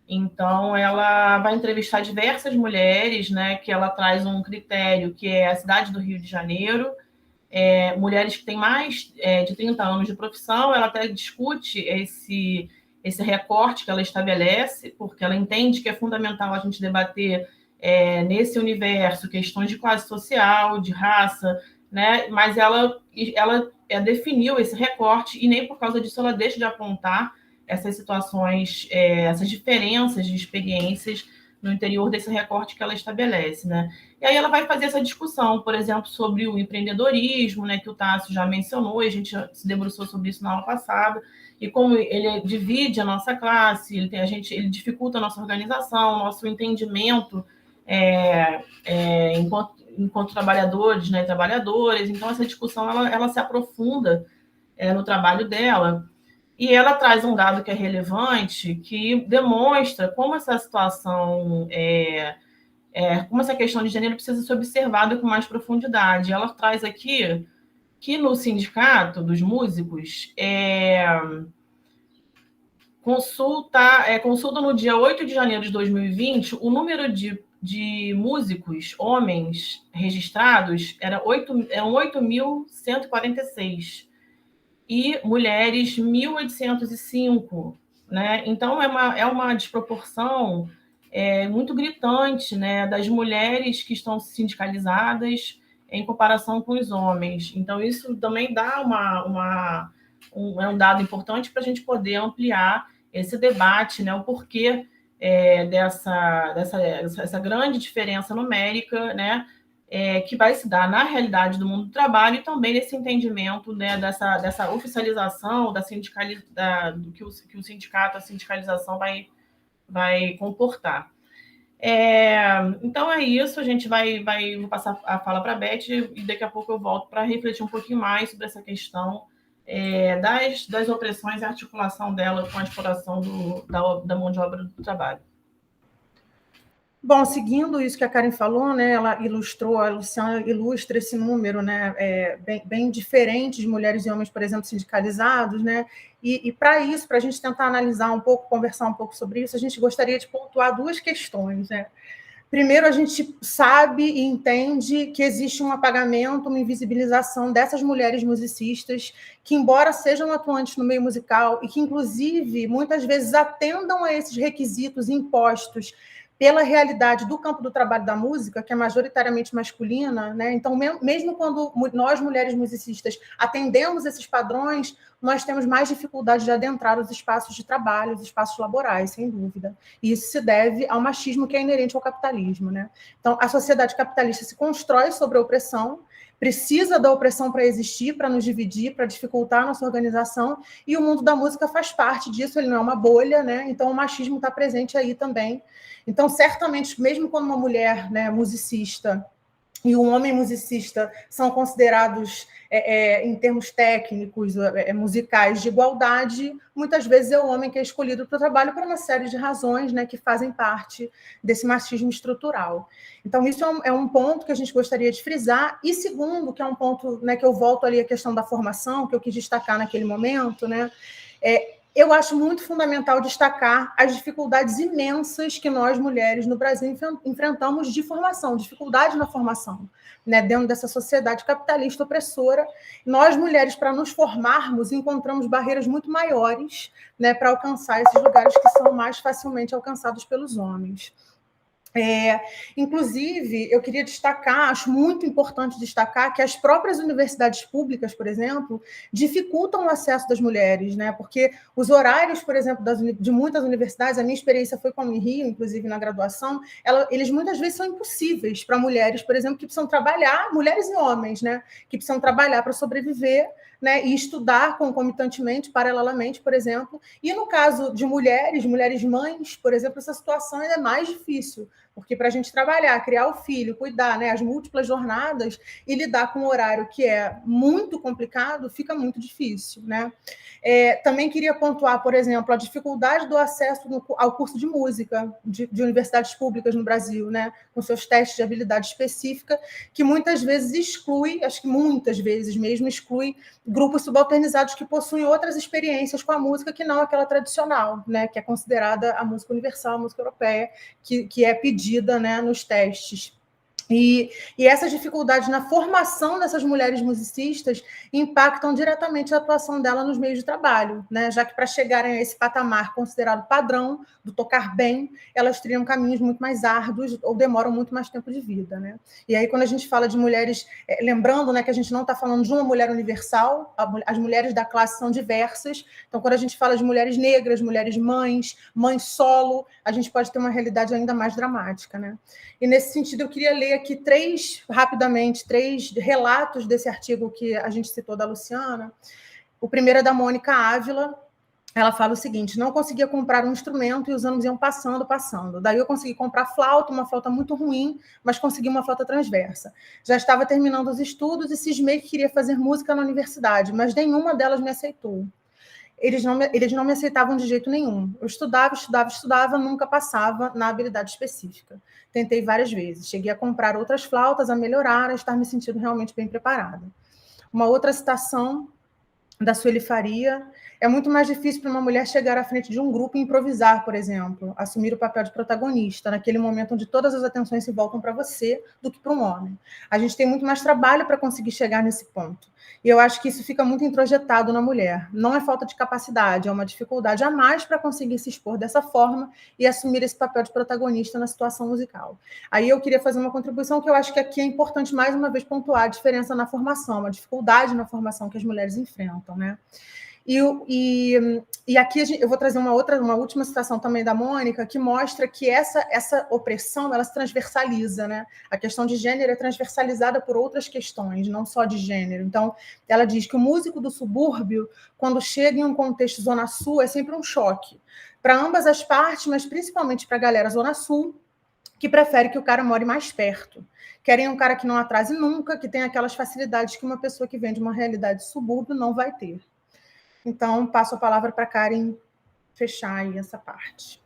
Então, ela vai entrevistar diversas mulheres, né, que ela traz um critério que é a cidade do Rio de Janeiro, mulheres que têm mais de 30 anos de profissão. Ela até discute esse recorte que ela estabelece, porque ela entende que é fundamental a gente debater nesse universo questões de classe social, de raça, né? Mas ela definiu esse recorte e nem por causa disso ela deixa de apontar essas situações, essas diferenças de experiências no interior desse recorte que ela estabelece, né? E aí ela vai fazer essa discussão, por exemplo, sobre o empreendedorismo, né, que o Tássio já mencionou, e a gente se debruçou sobre isso na aula passada, e como ele divide a nossa classe, ele dificulta a nossa organização, nosso entendimento enquanto trabalhadores, né, trabalhadoras. Então, essa discussão ela se aprofunda no trabalho dela. E ela traz um dado que é relevante, que demonstra como essa situação, como essa questão de gênero precisa ser observada com mais profundidade. Ela traz aqui que no Sindicato dos Músicos, consulta no dia 8 de janeiro de 2020, o número de músicos, homens, registrados eram 8.146. E mulheres 1.805, né? Então, é uma desproporção muito gritante, né, das mulheres que estão sindicalizadas em comparação com os homens. Então, isso também dá um dado importante para a gente poder ampliar esse debate, né, o porquê dessa grande diferença numérica, né, que vai se dar na realidade do mundo do trabalho e também nesse entendimento, né, dessa oficialização do que o sindicato, a sindicalização vai comportar. Então é isso, a gente vou passar a fala para a Beth e daqui a pouco eu volto para refletir um pouquinho mais sobre essa questão das opressões e a articulação dela com a exploração da mão de obra do trabalho. Bom, seguindo isso que a Karen falou, né, ela ilustrou, a Luciana ilustra esse número, né, bem diferente de mulheres e homens, por exemplo, sindicalizados, né, e para isso, para a gente tentar analisar um pouco, conversar um pouco sobre isso, a gente gostaria de pontuar duas questões, né. Primeiro, a gente sabe e entende que existe um apagamento, uma invisibilização dessas mulheres musicistas que, embora sejam atuantes no meio musical e que, inclusive, muitas vezes atendam a esses requisitos impostos pela realidade do campo do trabalho da música, que é majoritariamente masculina, né? Então, mesmo quando nós, mulheres musicistas, atendemos esses padrões, nós temos mais dificuldade de adentrar os espaços de trabalho, os espaços laborais, sem dúvida. E isso se deve ao machismo que é inerente ao capitalismo, né? Então, a sociedade capitalista se constrói sobre a opressão, precisa da opressão para existir, para nos dividir, para dificultar a nossa organização, e o mundo da música faz parte disso, ele não é uma bolha, né? Então o machismo está presente aí também. Então, certamente, mesmo quando uma mulher, né, musicista e um homem musicista são considerados, em termos técnicos, musicais, de igualdade, muitas vezes é o homem que é escolhido para o trabalho por uma série de razões, né, que fazem parte desse machismo estrutural. Então, isso é um ponto que a gente gostaria de frisar. E segundo, que é um ponto, né, que eu volto ali à questão da formação, que eu quis destacar naquele momento, né, eu acho muito fundamental destacar as dificuldades imensas que nós, mulheres, no Brasil, enfrentamos de formação, dificuldade na formação, né, dentro dessa sociedade capitalista opressora. Nós, mulheres, para nos formarmos, encontramos barreiras muito maiores, né, para alcançar esses lugares que são mais facilmente alcançados pelos homens. Inclusive, eu queria destacar, acho muito importante destacar que as próprias universidades públicas, por exemplo, dificultam o acesso das mulheres, né? Porque os horários, por exemplo, de muitas universidades, a minha experiência foi com a Unirio, inclusive na graduação, eles muitas vezes são impossíveis para mulheres, por exemplo, que precisam trabalhar, mulheres e homens, né? Que precisam trabalhar para sobreviver, né, e estudar concomitantemente, paralelamente, por exemplo. E no caso de mulheres mães, por exemplo, essa situação ainda é mais difícil, porque para a gente trabalhar, criar o filho, cuidar, né, as múltiplas jornadas e lidar com um horário que é muito complicado, fica muito difícil, né? Também queria pontuar, por exemplo, a dificuldade do acesso ao curso de música de universidades públicas no Brasil, né, com seus testes de habilidade específica, que muitas vezes exclui, acho que muitas vezes mesmo exclui, grupos subalternizados que possuem outras experiências com a música que não aquela tradicional, né, que é considerada a música universal, a música europeia, que é pedida, né, nos testes. E essas dificuldades na formação dessas mulheres musicistas impactam diretamente a atuação dela nos meios de trabalho, né? Já que para chegarem a esse patamar considerado padrão do tocar bem, elas teriam caminhos muito mais árduos ou demoram muito mais tempo de vida, né? E aí, quando a gente fala de mulheres, lembrando, né, que a gente não está falando de uma mulher universal, as mulheres da classe são diversas, então quando a gente fala de mulheres negras, mulheres mães solo, a gente pode ter uma realidade ainda mais dramática, né? E nesse sentido eu queria ler aqui rapidamente três relatos desse artigo que a gente citou da Luciana. O primeiro é da Mônica Ávila. Ela fala o seguinte: não conseguia comprar um instrumento e os anos iam passando. Daí eu consegui comprar flauta, uma flauta muito ruim, mas consegui uma flauta transversa. Já estava terminando os estudos e cismei que queria fazer música na universidade, mas nenhuma delas me aceitou. Eles não me aceitavam de jeito nenhum. Eu estudava, nunca passava na habilidade específica. Tentei várias vezes. Cheguei a comprar outras flautas, a melhorar, a estar me sentindo realmente bem preparada. Uma outra citação da Sueli Faria: é muito mais difícil para uma mulher chegar à frente de um grupo e improvisar, por exemplo, assumir o papel de protagonista, naquele momento onde todas as atenções se voltam para você, do que para um homem. A gente tem muito mais trabalho para conseguir chegar nesse ponto. E eu acho que isso fica muito introjetado na mulher. Não é falta de capacidade, é uma dificuldade a mais para conseguir se expor dessa forma e assumir esse papel de protagonista na situação musical. Aí eu queria fazer uma contribuição que eu acho que aqui é importante, mais uma vez, pontuar a diferença na formação, a dificuldade na formação que as mulheres enfrentam, né? E aqui eu vou trazer uma última citação também da Mônica, que mostra que essa opressão, ela se transversaliza, né? A questão de gênero é transversalizada por outras questões, não só de gênero. Então, ela diz que o músico do subúrbio, quando chega em um contexto Zona Sul, é sempre um choque para ambas as partes, mas principalmente para a galera Zona Sul, que prefere que o cara more mais perto. Querem um cara que não atrase nunca, que tenha aquelas facilidades que uma pessoa que vem de uma realidade de subúrbio não vai ter. Então, passo a palavra para a Karen fechar aí essa parte.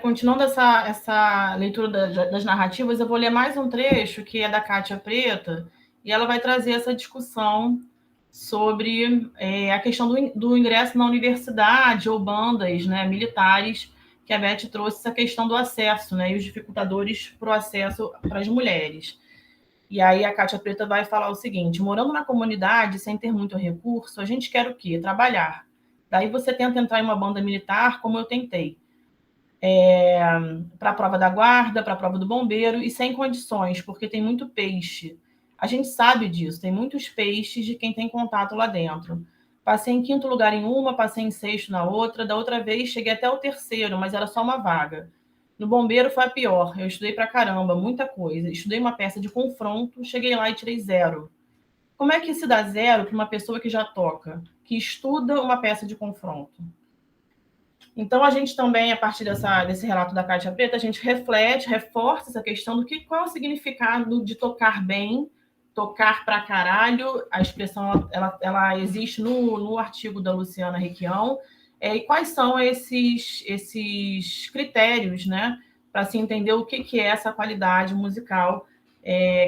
Continuando essa leitura das narrativas, eu vou ler mais um trecho, que é da Kátia Preta, e ela vai trazer essa discussão sobre a questão do ingresso na universidade ou bandas, né, militares, que a Beth trouxe essa questão do acesso, né, e os dificultadores para o acesso para as mulheres. E aí a Kátia Preta vai falar o seguinte: morando na comunidade, sem ter muito recurso, a gente quer o quê? Trabalhar. Daí você tenta entrar em uma banda militar, como eu tentei. para a prova da guarda, para a prova do bombeiro, e sem condições, porque tem muito peixe. A gente sabe disso, tem muitos peixes de quem tem contato lá dentro. Passei em 5º lugar em uma, passei em 6º na outra, da outra vez cheguei até o 3º, mas era só uma vaga. No bombeiro foi a pior, eu estudei pra caramba, muita coisa. Estudei uma peça de confronto, cheguei lá e tirei 0. Como é que se dá 0 para uma pessoa que já toca, que estuda uma peça de confronto? Então, a gente também, a partir desse relato da Caixa Preta, a gente reflete, reforça essa questão do qual é o significado de tocar bem, tocar pra caralho. A expressão ela existe no artigo da Luciana Requião. E quais são esses critérios, né, para se entender o que é essa qualidade musical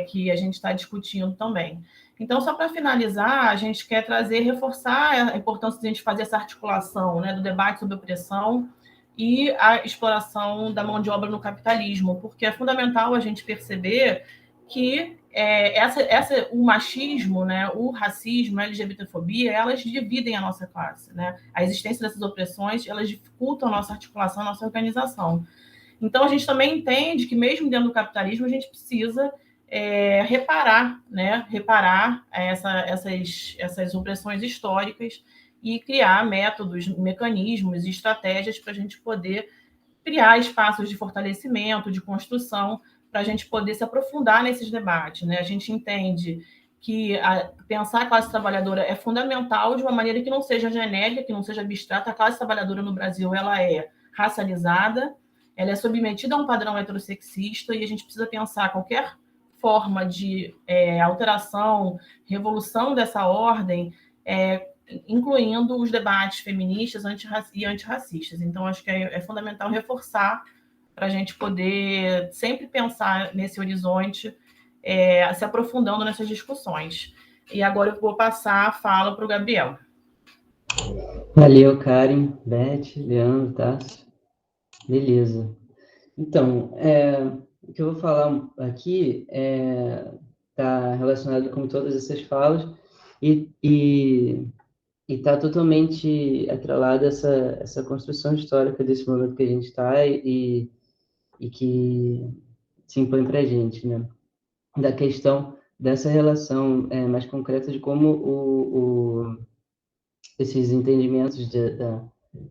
que a gente está discutindo também. Então, só para finalizar, a gente quer reforçar a importância de a gente fazer essa articulação, né, do debate sobre opressão e a exploração da mão de obra no capitalismo, porque é fundamental a gente perceber que o machismo, né, o racismo, a LGBTfobia, elas dividem a nossa classe, né? A existência dessas opressões, elas dificultam a nossa articulação, a nossa organização. Então, a gente também entende que, mesmo dentro do capitalismo, a gente precisa reparar essas opressões históricas e criar métodos, mecanismos e estratégias para a gente poder criar espaços de fortalecimento, de construção, para a gente poder se aprofundar nesses debates, né? A gente entende que pensar a classe trabalhadora é fundamental de uma maneira que não seja genérica, que não seja abstrata. A classe trabalhadora no Brasil ela é racializada, ela é submetida a um padrão heterossexista, e a gente precisa pensar qualquer forma de alteração, revolução dessa ordem, incluindo os debates feministas e antirracistas. Então, acho que é fundamental reforçar para a gente poder sempre pensar nesse horizonte, se aprofundando nessas discussões. E agora eu vou passar a fala para o Gabriel. Valeu, Karen, Beth, Leandro, Tassi. Beleza. Então, o que eu vou falar aqui está relacionado com todas essas falas e está totalmente atrelado a essa construção histórica desse momento que a gente está e que se impõe para a gente, né? Da questão dessa relação mais concreta de como esses entendimentos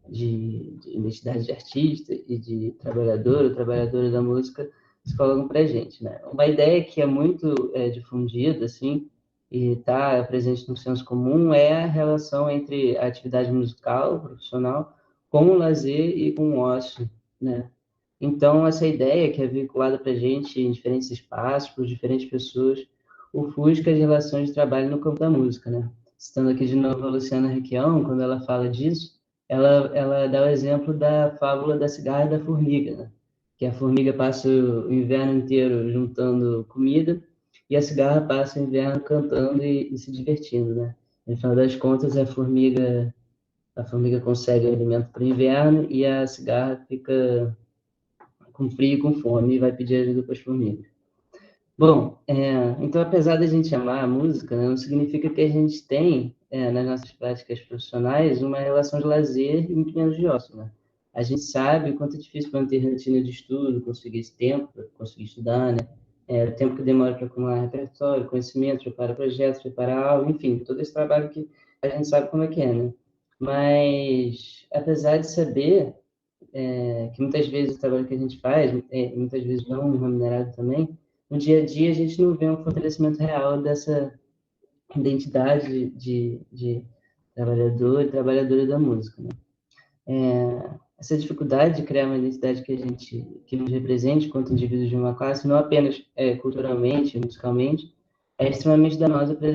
de identidade de artista e de trabalhador ou trabalhadora da música se colocam para a gente, né? Uma ideia que é muito difundida, assim, e está presente no senso comum é a relação entre a atividade musical, profissional, com o lazer e com o ócio, né? Então, essa ideia que é vinculada para a gente em diferentes espaços, por diferentes pessoas, ofusca as relações de trabalho no campo da música, né? Citando aqui de novo a Luciana Requião, quando ela fala disso, ela dá o exemplo da fábula da cigarra e da formiga, né? Que a formiga passa o inverno inteiro juntando comida e a cigarra passa o inverno cantando e se divertindo, né? No final das contas, a formiga consegue alimento para o inverno e a cigarra fica com frio e com fome e vai pedir ajuda para as formigas. Bom, então, apesar da gente amar a música, né, não significa que a gente tem, nas nossas práticas profissionais, uma relação de lazer e muito menos de ócio, né? A gente sabe o quanto é difícil manter rotina de estudo, conseguir esse tempo para conseguir estudar, né? O tempo que demora para acumular repertório, conhecimento, preparar projetos, preparar aula, enfim, todo esse trabalho que a gente sabe como é que é, né? Mas, apesar de saber que muitas vezes o trabalho que a gente faz, muitas vezes não remunerado também, no dia a dia a gente não vê um fortalecimento real dessa identidade de trabalhador e trabalhadora da música, né? Essa dificuldade de criar uma identidade que nos represente enquanto indivíduos de uma classe, não apenas culturalmente, musicalmente, é extremamente danosa para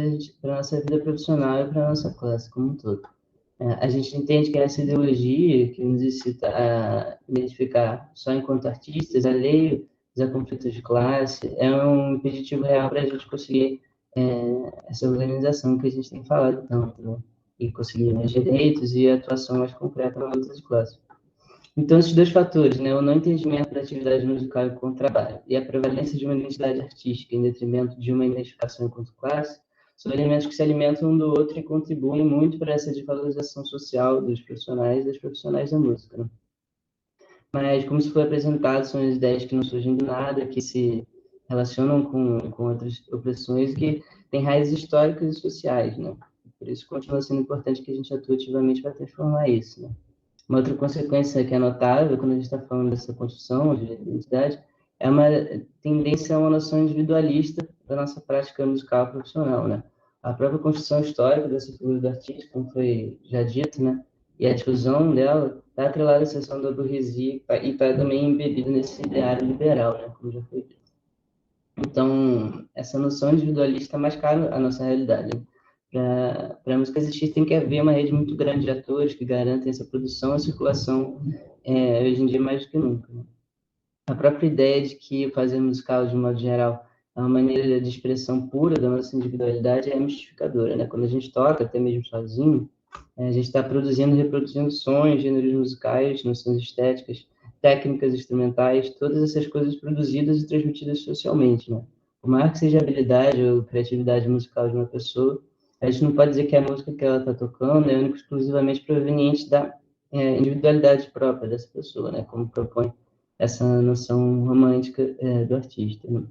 a nossa vida profissional e para a nossa classe como um todo. A gente entende que essa ideologia que nos incita a identificar só enquanto artistas, alheio a conflitos de classe, é um impeditivo real para a gente conseguir essa organização que a gente tem falado tanto, né? E conseguir mais direitos e atuação mais concreta na luta de classe. Então, esses dois fatores, né, o não entendimento da atividade musical enquanto trabalho e a prevalência de uma identidade artística em detrimento de uma identificação enquanto classe, são elementos que se alimentam um do outro e contribuem muito para essa desvalorização social dos profissionais e das profissionais da música, né? mas como se foi apresentado, são as ideias que não surgem do nada, que se relacionam com outras opressões e que têm raízes históricas e sociais, né? Por isso continua sendo importante que a gente atue ativamente para transformar isso, né? Uma outra consequência que é notável quando a gente está falando dessa construção de identidade é uma tendência a uma noção individualista da nossa prática musical profissional, né? A própria construção histórica dessa figura do artista, como foi já dito, né? E a difusão dela está atrelada à seção da burguesia e está também embebida nesse ideário liberal, né? Como já foi dito. Então, essa noção individualista mascara a nossa realidade. Para a música existir, tem que haver uma rede muito grande de atores que garantem essa produção e circulação hoje em dia mais do que nunca, né? A própria ideia de que fazer musical, de modo geral, é uma maneira de expressão pura da nossa individualidade é mistificadora, né? Quando a gente toca, até mesmo sozinho, a gente está produzindo e reproduzindo sons, gêneros musicais, noções estéticas, técnicas instrumentais, todas essas coisas produzidas e transmitidas socialmente, né? Por maior que seja a habilidade ou criatividade musical de uma pessoa, a gente não pode dizer que a música que ela está tocando é única e exclusivamente proveniente da individualidade própria dessa pessoa, né? Como propõe essa noção romântica do artista, né?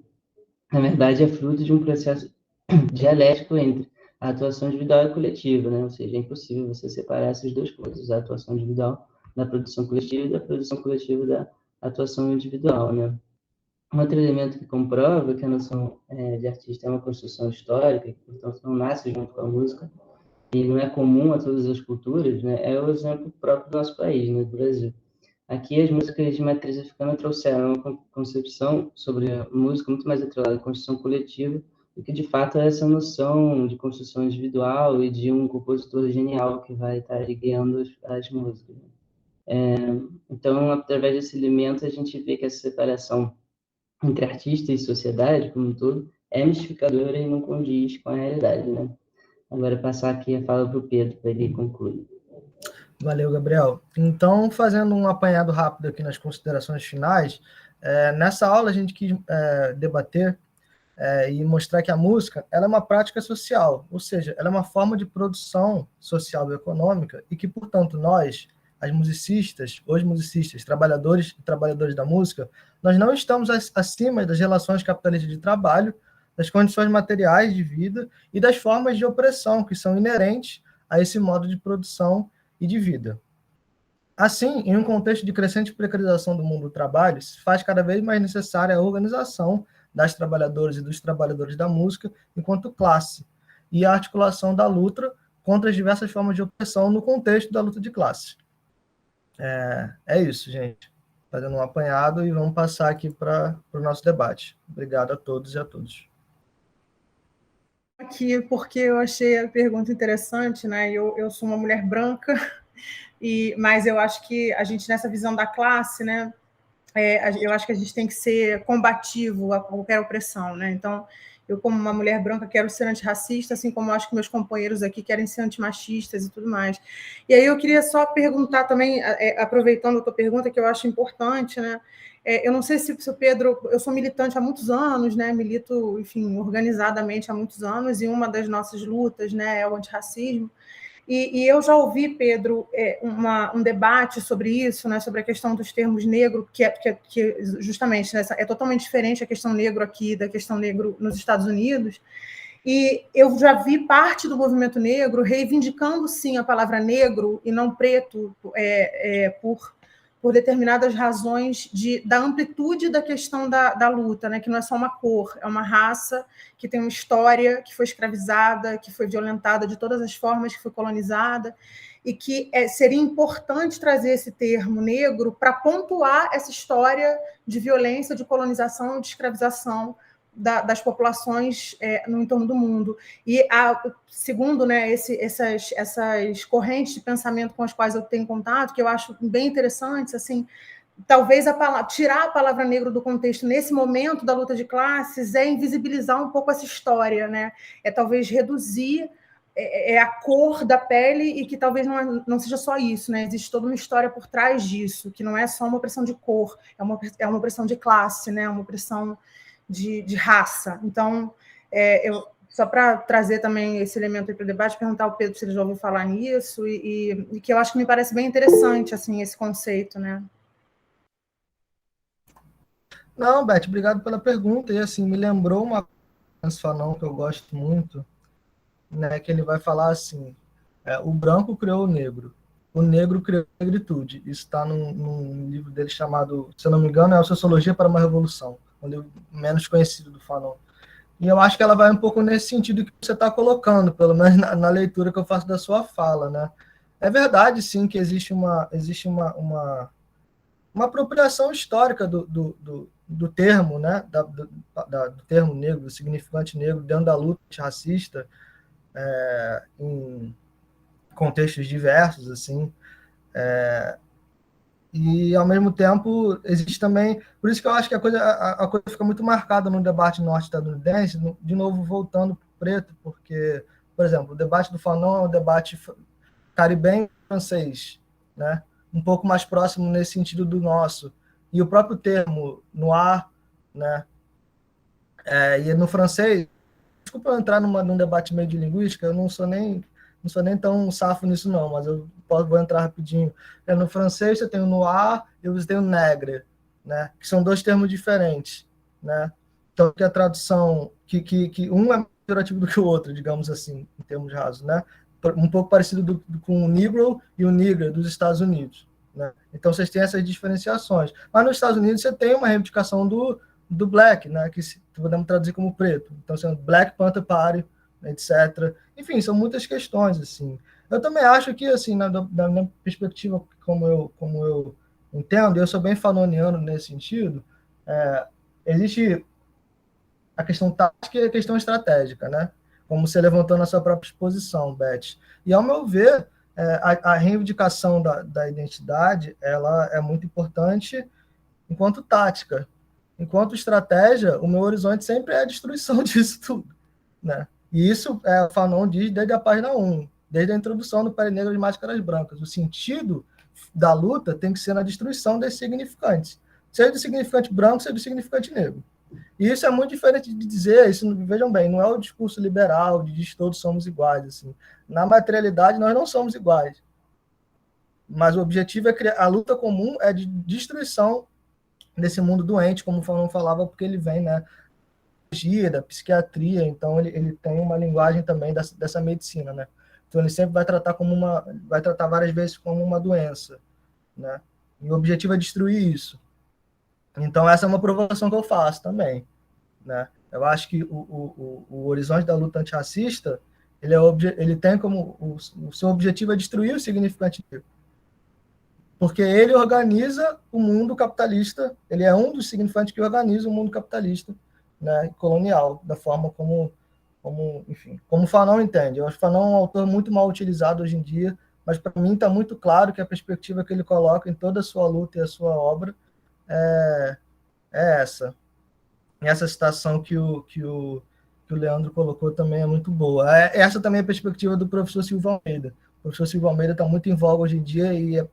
Na verdade, é fruto de um processo dialético entre a atuação individual e coletiva, né? Ou seja, é impossível você separar essas duas coisas, a atuação individual da produção coletiva e da produção coletiva da atuação individual, né? Um outro elemento que comprova que a noção de artista é uma construção histórica, que, portanto, não nasce junto com a música, e não é comum a todas as culturas, né? É o exemplo próprio do nosso país, né? Do Brasil. Aqui, as músicas de matriz africana trouxeram uma concepção sobre a música muito mais atrelada à construção coletiva do que, de fato, é essa noção de construção individual e de um compositor genial que vai estar guiando as músicas. Então, através desse elemento, a gente vê que essa separação entre artista e sociedade, como um todo, é mistificadora e não condiz com a realidade, né? Agora, passar aqui a fala para o Pedro, para ele concluir. Valeu, Gabriel. Então, fazendo um apanhado rápido aqui nas considerações finais, nessa aula a gente quis debater e mostrar que a música ela é uma prática social, ou seja, ela é uma forma de produção social e econômica e que, portanto, nós, os musicistas, trabalhadores e trabalhadoras da música, nós não estamos acima das relações capitalistas de trabalho, das condições materiais de vida e das formas de opressão que são inerentes a esse modo de produção e de vida. Assim, em um contexto de crescente precarização do mundo do trabalho, se faz cada vez mais necessária a organização das trabalhadoras e dos trabalhadores da música enquanto classe e a articulação da luta contra as diversas formas de opressão no contexto da luta de classe. É isso, gente. Fazendo um apanhado e vamos passar aqui para o nosso debate. Obrigado a todos e a todas. Aqui, porque eu achei a pergunta interessante, né? Eu sou uma mulher branca, mas eu acho que a gente, nessa visão da classe, né? Eu acho que a gente tem que ser combativo a qualquer opressão, né? Então, eu, como uma mulher branca, quero ser antirracista, assim como eu acho que meus companheiros aqui querem ser antimachistas e tudo mais. E aí eu queria só perguntar também, aproveitando a tua pergunta, que eu acho importante, né? Eu não sei se o Pedro... Eu sou militante há muitos anos, né? Milito, enfim, organizadamente há muitos anos, e uma das nossas lutas, né, é o antirracismo. E eu já ouvi, Pedro, um debate sobre isso, né, sobre a questão dos termos negro, que justamente, né, é totalmente diferente a questão negro aqui da questão negro nos Estados Unidos. E eu já vi parte do movimento negro reivindicando, sim, a palavra negro e não preto por determinadas razões da amplitude da questão da luta, né? Que não é só uma cor, é uma raça que tem uma história, que foi escravizada, que foi violentada de todas as formas, que foi colonizada, e que seria importante trazer esse termo negro para pontuar essa história de violência, de colonização, de escravização das populações no entorno do mundo. E, segundo, né, essas correntes de pensamento com as quais eu tenho contato, que eu acho bem interessantes, assim, talvez tirar a palavra negro do contexto nesse momento da luta de classes é invisibilizar um pouco essa história, né? Talvez reduzir a cor da pele e que talvez não seja só isso, né? Existe toda uma história por trás disso, que não é só uma opressão de cor, é uma opressão de classe, né? Uma opressão de raça. Então, só para trazer também esse elemento para o debate, perguntar ao Pedro se ele já ouviu falar nisso, e que eu acho que me parece bem interessante, assim, esse conceito, né? Não, Beth, obrigado pela pergunta. E assim, me lembrou uma coisa Fanon que eu gosto muito, né? Que ele vai falar assim: o branco criou o negro criou a negritude. Isso está num livro dele chamado, se eu não me engano, é a Sociologia para uma Revolução, um livro menos conhecido do Fanon. E eu acho que ela vai um pouco nesse sentido que você está colocando, pelo menos na leitura que eu faço da sua fala, né? É verdade, sim, que existe uma apropriação histórica do termo, né? Do termo negro, do significante negro, dentro da luta racista, em contextos diversos, assim. E, ao mesmo tempo, existe também... Por isso que eu acho que a coisa fica muito marcada no debate norte-estadunidense, de novo, voltando para o preto, porque, por exemplo, o debate do Fanon é um debate caribenho francês, né? Um pouco mais próximo nesse sentido do nosso. E o próprio termo noir, né? E no francês, desculpa eu entrar num debate meio de linguística, eu não sou nem tão safo nisso não, mas vou entrar rapidinho. No francês você tem o noir e você tem o negre, né? Que são dois termos diferentes, né? Então, que a tradução, que um é mais pejorativo do que o outro, digamos assim, em termos rasos, né? Um pouco parecido com o negro e o nigger dos Estados Unidos, né? Então, vocês têm essas diferenciações. Mas nos Estados Unidos você tem uma reivindicação do black, né? Que podemos traduzir como preto. Então, sendo Black Panther Party, etc. Enfim, são muitas questões, assim. Eu também acho que, assim, na minha perspectiva, como eu entendo, eu sou bem fanoniano nesse sentido, existe a questão tática e a questão estratégica, né? Como você levantou na sua própria exposição, Beth. E, ao meu ver, a reivindicação da identidade, ela é muito importante enquanto tática. Enquanto estratégia, o meu horizonte sempre é a destruição disso tudo, né? E isso o Fanon diz desde a página 1, desde a introdução do Pele Negro de Máscaras Brancas. O sentido da luta tem que ser na destruição desses significantes, seja do significante branco, seja do significante negro. E isso é muito diferente de dizer, isso, vejam bem, não é o discurso liberal de diz todos somos iguais. Assim. Na materialidade, nós não somos iguais. Mas o objetivo é criar, a luta comum é de destruição desse mundo doente, como o Fanon falava, porque ele vem, né, da psiquiatria, então ele tem uma linguagem também dessa medicina, né? Então ele sempre vai tratar várias vezes como uma doença, né? E o objetivo é destruir isso. Então essa é uma provocação que eu faço também, né? Eu acho que o horizonte da luta antirracista, ele tem como o seu objetivo é destruir o significante negro. Porque ele organiza o mundo capitalista, ele é um dos significantes que organiza o mundo capitalista, né, colonial, da forma enfim, como o Fanon entende. Eu acho que o Fanon é um autor muito mal utilizado hoje em dia, mas para mim está muito claro que a perspectiva que ele coloca em toda a sua luta e a sua obra é essa. E essa citação que o Leandro colocou também é muito boa. Essa também é a perspectiva do professor Silvio Almeida. O professor Silvio Almeida está muito em voga hoje em dia e é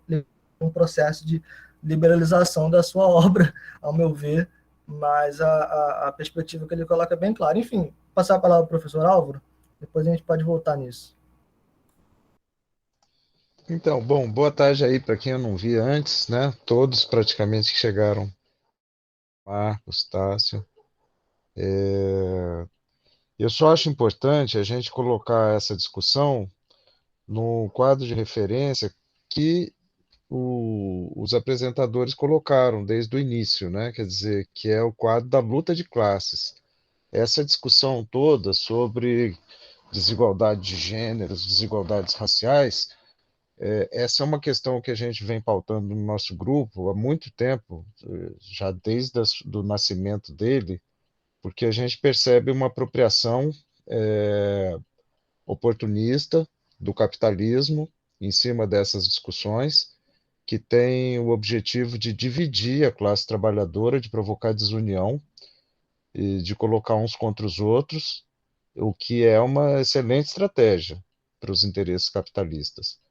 um processo de liberalização da sua obra, ao meu ver, mas a perspectiva que ele coloca é bem clara. Enfim, passar a palavra para o professor Álvaro, depois a gente pode voltar nisso. Então, bom, boa tarde aí para quem eu não vi antes, né? Todos praticamente que chegaram. Marcos, Tássio. Eu só acho importante a gente colocar essa discussão no quadro de referência que os apresentadores colocaram desde o início, né? Quer dizer, que é o quadro da luta de classes. Essa discussão toda sobre desigualdade de gêneros, desigualdades raciais, essa é uma questão que a gente vem pautando no nosso grupo há muito tempo, já desde do nascimento dele, porque a gente percebe uma apropriação oportunista do capitalismo em cima dessas discussões, que tem o objetivo de dividir a classe trabalhadora, de provocar desunião e de colocar uns contra os outros, o que é uma excelente estratégia para os interesses capitalistas.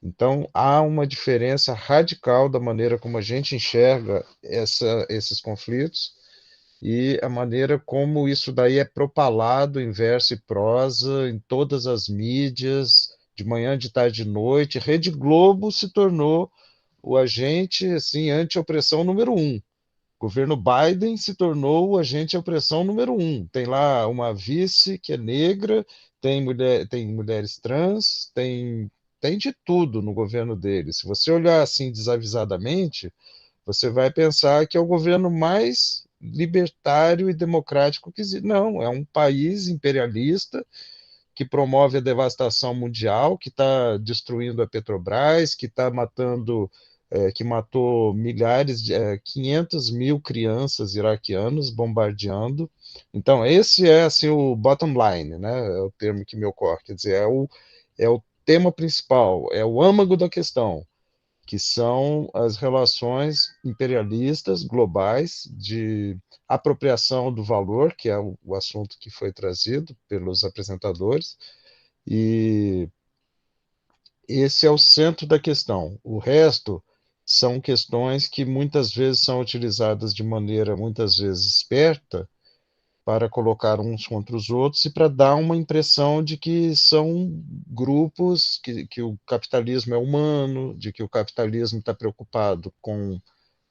Então, há uma diferença radical da maneira como a gente enxerga esses conflitos e a maneira como isso daí é propalado em verso e prosa, em todas as mídias, de manhã, de tarde, de noite. Rede Globo se tornou o agente assim, anti-opressão número 1. governo Biden se tornou o agente de opressão número 1. Tem lá uma vice que é negra, tem mulheres trans, tem de tudo no governo dele. Se você olhar assim desavisadamente, você vai pensar que é o governo mais libertário e democrático que existe. Não, é um país imperialista que promove a devastação mundial, que está destruindo a Petrobras, que está matando, que matou 500 mil crianças iraquianas bombardeando. Então, esse é assim o bottom line, né? É o termo que me ocorre, quer dizer, é o tema principal, é o âmago da questão, que são as relações imperialistas globais de apropriação do valor, que é o assunto que foi trazido pelos apresentadores, e esse é o centro da questão. O resto são questões que muitas vezes são utilizadas de maneira, muitas vezes, esperta, para colocar uns contra os outros e para dar uma impressão de que são grupos, que o capitalismo é humano, de que o capitalismo está preocupado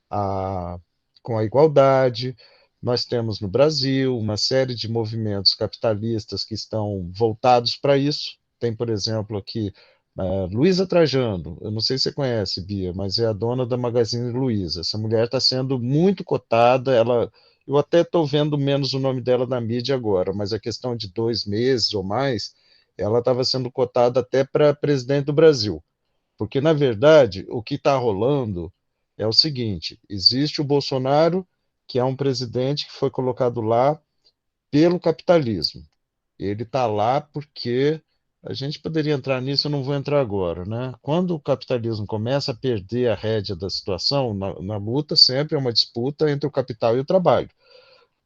a, com a igualdade. Nós temos no Brasil uma série de movimentos capitalistas que estão voltados para isso. Tem, por exemplo, aqui Luísa Trajano, eu não sei se você conhece, Bia, mas é a dona da Magazine Luiza. Essa mulher está sendo muito cotada, eu até estou vendo menos o nome dela na mídia agora, mas a questão de 2 meses ou mais, ela estava sendo cotada até para presidente do Brasil. Porque, na verdade, o que está rolando é o seguinte: existe o Bolsonaro, que é um presidente que foi colocado lá pelo capitalismo. Ele está lá porque a gente poderia entrar nisso, eu não vou entrar agora, né? Quando o capitalismo começa a perder a rédea da situação, na luta sempre é uma disputa entre o capital e o trabalho.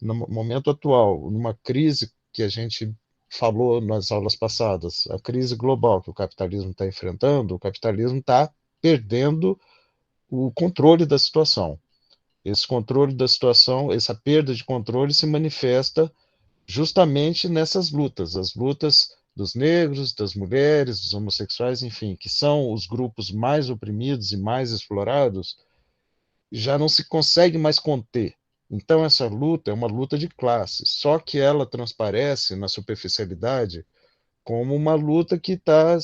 No momento atual, numa crise que a gente falou nas aulas passadas, a crise global que o capitalismo está enfrentando, o capitalismo está perdendo o controle da situação. Esse controle da situação, essa perda de controle se manifesta justamente nessas lutas, as lutas dos negros, das mulheres, dos homossexuais, enfim, que são os grupos mais oprimidos e mais explorados, já não se consegue mais conter. Então, essa luta é uma luta de classe, só que ela transparece na superficialidade como uma luta que está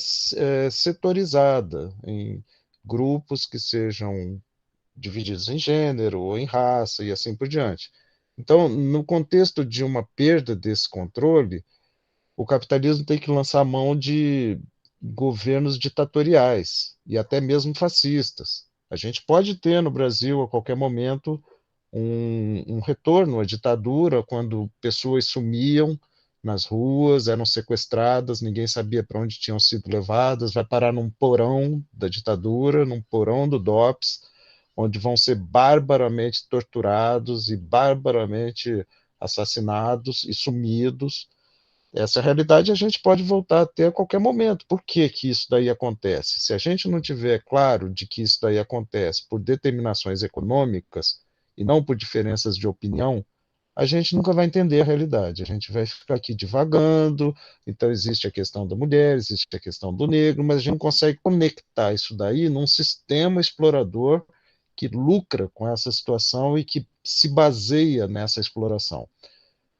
setorizada em grupos que sejam divididos em gênero ou em raça e assim por diante. Então, no contexto de uma perda desse controle, o capitalismo tem que lançar mão de governos ditatoriais e até mesmo fascistas. A gente pode ter no Brasil, a qualquer momento, um retorno à ditadura, quando pessoas sumiam nas ruas, eram sequestradas, ninguém sabia para onde tinham sido levadas, vai parar num porão da ditadura, num porão do DOPS, onde vão ser barbaramente torturados e barbaramente assassinados e sumidos. Essa realidade a gente pode voltar a ter a qualquer momento. Por que que isso daí acontece? Se a gente não tiver claro de que isso daí acontece por determinações econômicas e não por diferenças de opinião, a gente nunca vai entender a realidade. A gente vai ficar aqui divagando. Então existe a questão da mulher, existe a questão do negro, mas a gente não consegue conectar isso daí num sistema explorador que lucra com essa situação e que se baseia nessa exploração.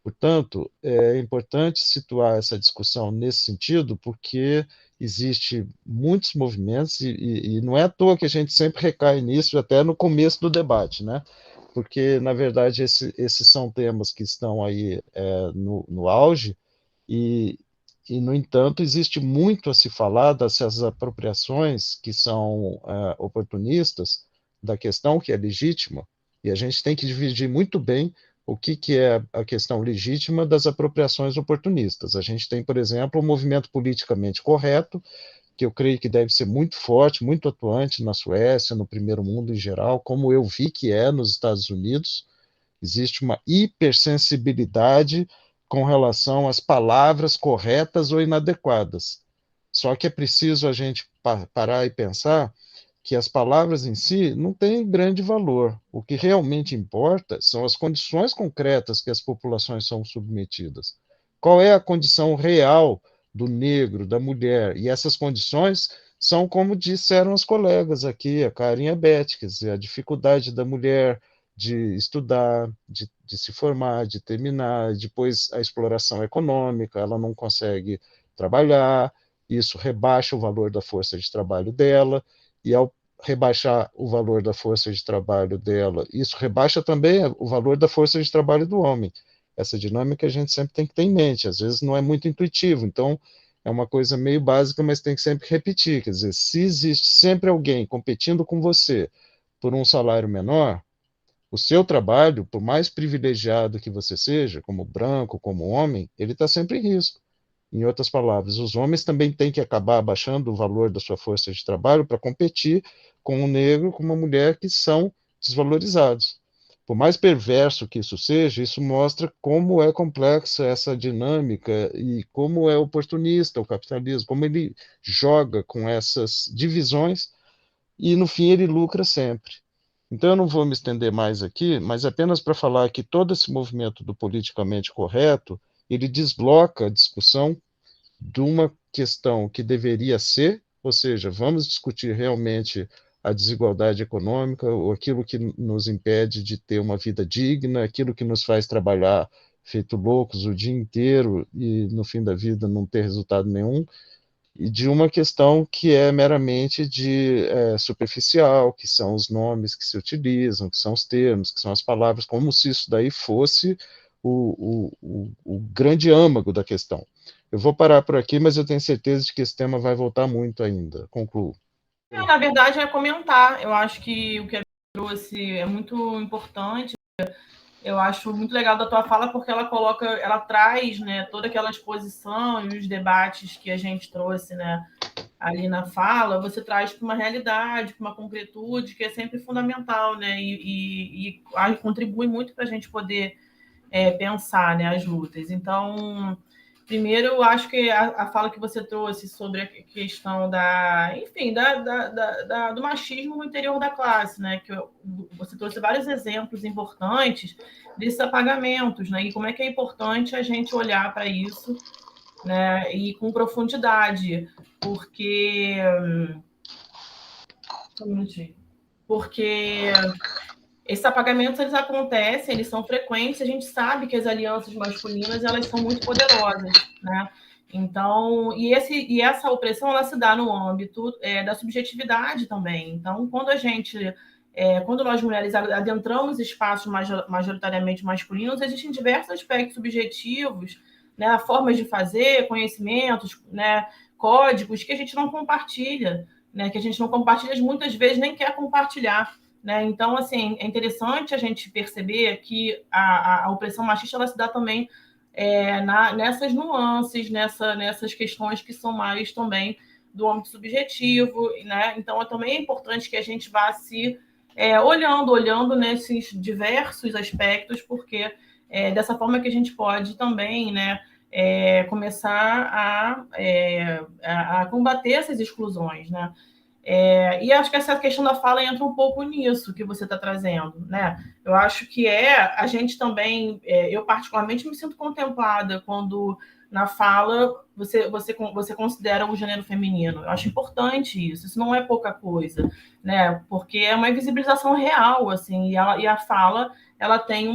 Portanto, é importante situar essa discussão nesse sentido, porque existe muitos movimentos, e não é à toa que a gente sempre recai nisso, até no começo do debate, né? Porque, na verdade, esses são temas que estão aí no auge, e, no entanto, existe muito a se falar dessas apropriações que são oportunistas da questão, que é legítima, e a gente tem que dividir muito bem o que é a questão legítima das apropriações oportunistas. A gente tem, por exemplo, o movimento politicamente correto, que eu creio que deve ser muito forte, muito atuante na Suécia, no primeiro mundo em geral, como eu vi que é nos Estados Unidos. Existe uma hipersensibilidade com relação às palavras corretas ou inadequadas. Só que é preciso a gente parar e pensar que as palavras em si não têm grande valor. O que realmente importa são as condições concretas que as populações são submetidas. Qual é a condição real do negro, da mulher? E essas condições são, como disseram os colegas aqui, a Karen e a Beth, quer dizer, a dificuldade da mulher de estudar, de se formar, de terminar, depois a exploração econômica, ela não consegue trabalhar, isso rebaixa o valor da força de trabalho dela, e ao rebaixar o valor da força de trabalho dela, isso rebaixa também o valor da força de trabalho do homem. Essa dinâmica a gente sempre tem que ter em mente, às vezes não é muito intuitivo, então é uma coisa meio básica, mas tem que sempre repetir, quer dizer, se existe sempre alguém competindo com você por um salário menor, o seu trabalho, por mais privilegiado que você seja, como branco, como homem, ele está sempre em risco. Em outras palavras, os homens também têm que acabar abaixando o valor da sua força de trabalho para competir com um negro, com uma mulher que são desvalorizados. Por mais perverso que isso seja, isso mostra como é complexa essa dinâmica e como é oportunista o capitalismo, como ele joga com essas divisões e, no fim, ele lucra sempre. Então, eu não vou me estender mais aqui, mas apenas para falar que todo esse movimento do politicamente correto, ele desloca a discussão de uma questão que deveria ser, ou seja, vamos discutir realmente a desigualdade econômica, ou aquilo que nos impede de ter uma vida digna, aquilo que nos faz trabalhar feito loucos o dia inteiro e no fim da vida não ter resultado nenhum, e de uma questão que é meramente de superficial, que são os nomes que se utilizam, que são os termos, que são as palavras, como se isso daí fosse o grande âmago da questão. Eu vou parar por aqui, mas eu tenho certeza de que esse tema vai voltar muito ainda. Concluo. Na verdade, é comentar. Eu acho que o que a trouxe é muito importante. Eu acho muito legal da tua fala, porque ela traz, né, toda aquela exposição e os debates que a gente trouxe, né, ali na fala, você traz para uma realidade, para uma concretude, que é sempre fundamental, né, e contribui muito para a gente poder pensar, né, as lutas. Então, primeiro, eu acho que a fala que você trouxe sobre a questão do machismo no interior da classe, né? Que você trouxe vários exemplos importantes desses apagamentos, né? E como é que é importante a gente olhar para isso, né? E com profundidade, porque esses apagamentos, eles acontecem, eles são frequentes, a gente sabe que as alianças masculinas, elas são muito poderosas, né? Então, essa opressão, ela se dá no âmbito da subjetividade também. Então, quando nós mulheres adentramos espaços majoritariamente masculinos, existem diversos aspectos subjetivos, né, formas de fazer, conhecimentos, né, códigos que a gente não compartilha, né, que a gente não compartilha, muitas vezes nem quer compartilhar. Né? Então, assim, é interessante a gente perceber que a opressão machista ela se dá também nessas nuances, nessas questões que são mais também do âmbito subjetivo. Né? Então, também é importante que a gente vá se olhando nesses diversos aspectos, porque dessa forma que a gente pode também, né, começar a combater essas exclusões, né? E acho que essa questão da fala entra um pouco nisso que você está trazendo, né? Eu acho que a gente também, eu particularmente me sinto contemplada quando na fala você considera o gênero feminino. Eu acho importante isso não é pouca coisa, né? Porque é uma invisibilização real, assim, e a fala ela tem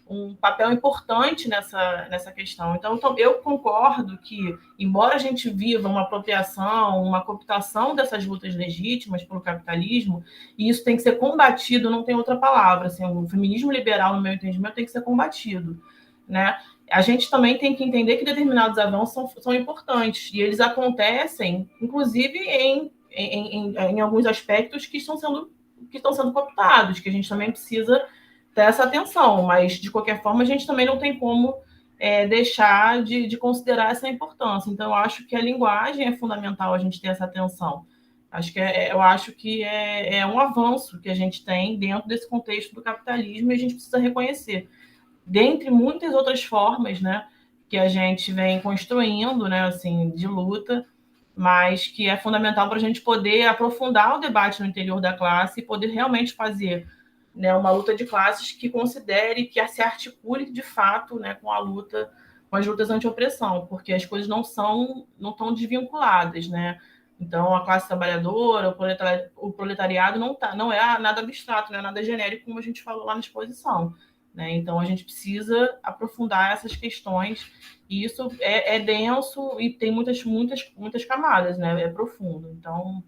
um papel importante nessa questão. Então, eu concordo que, embora a gente viva uma apropriação, uma cooptação dessas lutas legítimas pelo capitalismo, e isso tem que ser combatido, não tem outra palavra, assim, o feminismo liberal, no meu entendimento, tem que ser combatido, né? A gente também tem que entender que determinados avanços são importantes, e eles acontecem, inclusive, em alguns aspectos que estão sendo cooptados, que a gente também precisa ter essa atenção, mas, de qualquer forma, a gente também não tem como deixar de considerar essa importância. Então, eu acho que a linguagem é fundamental a gente ter essa atenção. Eu acho que é um avanço que a gente tem dentro desse contexto do capitalismo e a gente precisa reconhecer. Dentre muitas outras formas, né, que a gente vem construindo, né, assim, de luta, mas que é fundamental para a gente poder aprofundar o debate no interior da classe e poder realmente fazer, né, uma luta de classes que considere, que se articule de fato, né, com as lutas anti-opressão, porque as coisas não estão desvinculadas, né? Então, a classe trabalhadora, o proletariado não é nada abstrato, não é nada genérico, como a gente falou lá na exposição, né? Então, a gente precisa aprofundar essas questões, e isso é denso e tem muitas camadas, né? É profundo. Então,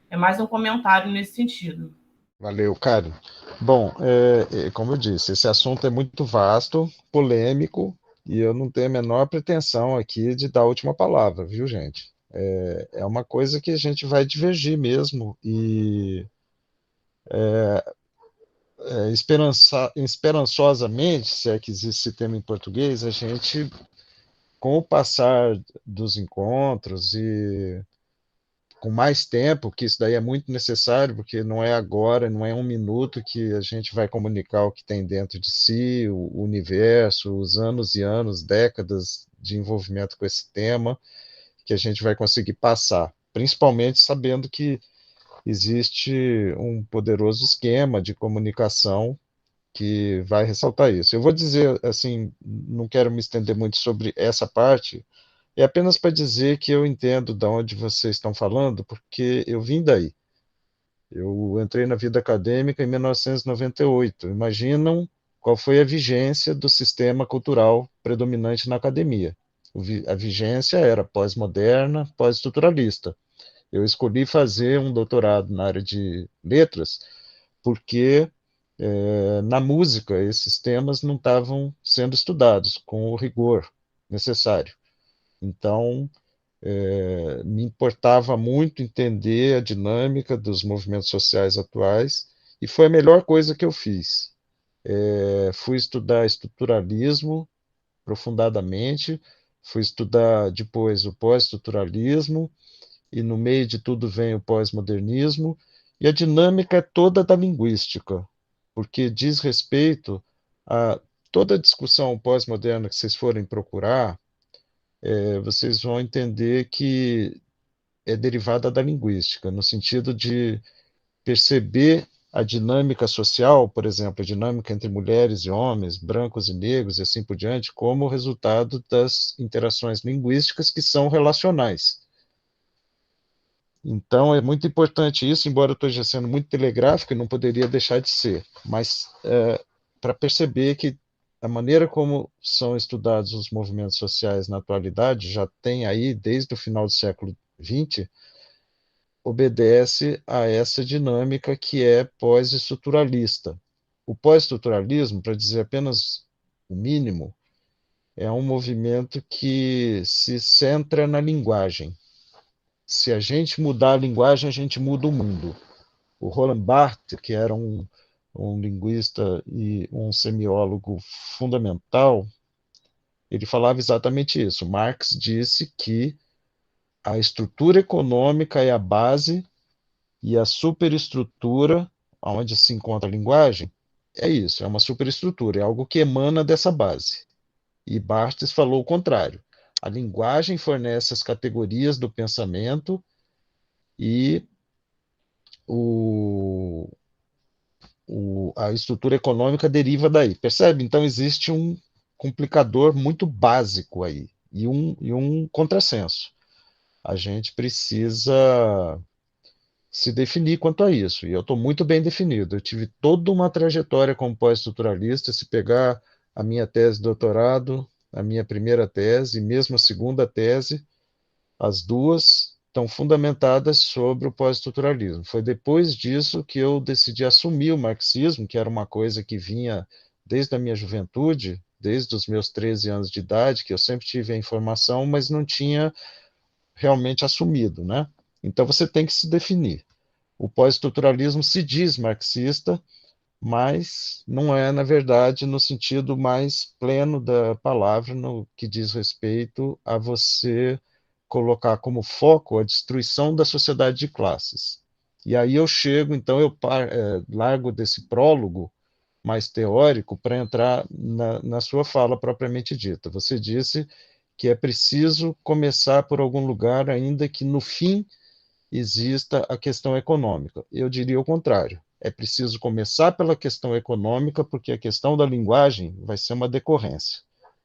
é mais um comentário nesse sentido. Valeu, Karen. Bom, como eu disse, esse assunto é muito vasto, polêmico, e eu não tenho a menor pretensão aqui de dar a última palavra, viu, gente? É uma coisa que a gente vai divergir mesmo, e esperançosamente, se é que existe esse termo em português, a gente, com o passar dos encontros e com mais tempo, que isso daí é muito necessário, porque não é agora, não é um minuto que a gente vai comunicar o que tem dentro de si, o universo, os anos e anos, décadas de envolvimento com esse tema, que a gente vai conseguir passar, principalmente sabendo que existe um poderoso esquema de comunicação que vai ressaltar isso. Eu vou dizer, assim, não quero me estender muito sobre essa parte, é apenas para dizer que eu entendo de onde vocês estão falando, porque eu vim daí. Eu entrei na vida acadêmica em 1998. Imaginam qual foi a vigência do sistema cultural predominante na academia. A vigência era pós-moderna, pós-estruturalista. Eu escolhi fazer um doutorado na área de letras porque na música esses temas não estavam sendo estudados com o rigor necessário. Então, me importava muito entender a dinâmica dos movimentos sociais atuais, e foi a melhor coisa que eu fiz. Fui estudar estruturalismo profundamente, fui estudar depois o pós-estruturalismo, e no meio de tudo vem o pós-modernismo, e a dinâmica é toda da linguística, porque diz respeito a toda a discussão pós-moderna que vocês forem procurar, vocês vão entender que é derivada da linguística, no sentido de perceber a dinâmica social, por exemplo, a dinâmica entre mulheres e homens, brancos e negros, e assim por diante, como resultado das interações linguísticas que são relacionais. Então, é muito importante isso, embora eu esteja sendo muito telegráfico, e não poderia deixar de ser, mas para perceber que a maneira como são estudados os movimentos sociais na atualidade, já tem aí, desde o final do século XX, obedece a essa dinâmica que é pós-estruturalista. O pós-estruturalismo, para dizer apenas o mínimo, é um movimento que se centra na linguagem. Se a gente mudar a linguagem, a gente muda o mundo. O Roland Barthes, que era um linguista e um semiólogo fundamental, ele falava exatamente isso. Marx disse que a estrutura econômica é a base e a superestrutura, onde se encontra a linguagem, é isso, é uma superestrutura, é algo que emana dessa base. E Barthes falou o contrário. A linguagem fornece as categorias do pensamento e a estrutura econômica deriva daí. Percebe? Então existe um complicador muito básico aí e um contrassenso. A gente precisa se definir quanto a isso, e eu estou muito bem definido. Eu tive toda uma trajetória como pós-estruturalista. Se pegar a minha tese de doutorado, a minha primeira tese e mesmo a segunda tese, as duas estão fundamentadas sobre o pós-estruturalismo. Foi depois disso que eu decidi assumir o marxismo, que era uma coisa que vinha desde a minha juventude, desde os meus 13 anos de idade, que eu sempre tive a informação, mas não tinha realmente assumido, né? Então você tem que se definir. O pós-estruturalismo se diz marxista, mas não é, na verdade, no sentido mais pleno da palavra, no que diz respeito a você colocar como foco a destruição da sociedade de classes. E aí eu chego, então eu largo desse prólogo mais teórico para entrar na sua fala propriamente dita. Você disse que é preciso começar por algum lugar, ainda que no fim exista a questão econômica. Eu diria o contrário. É preciso começar pela questão econômica, porque a questão da linguagem vai ser uma decorrência.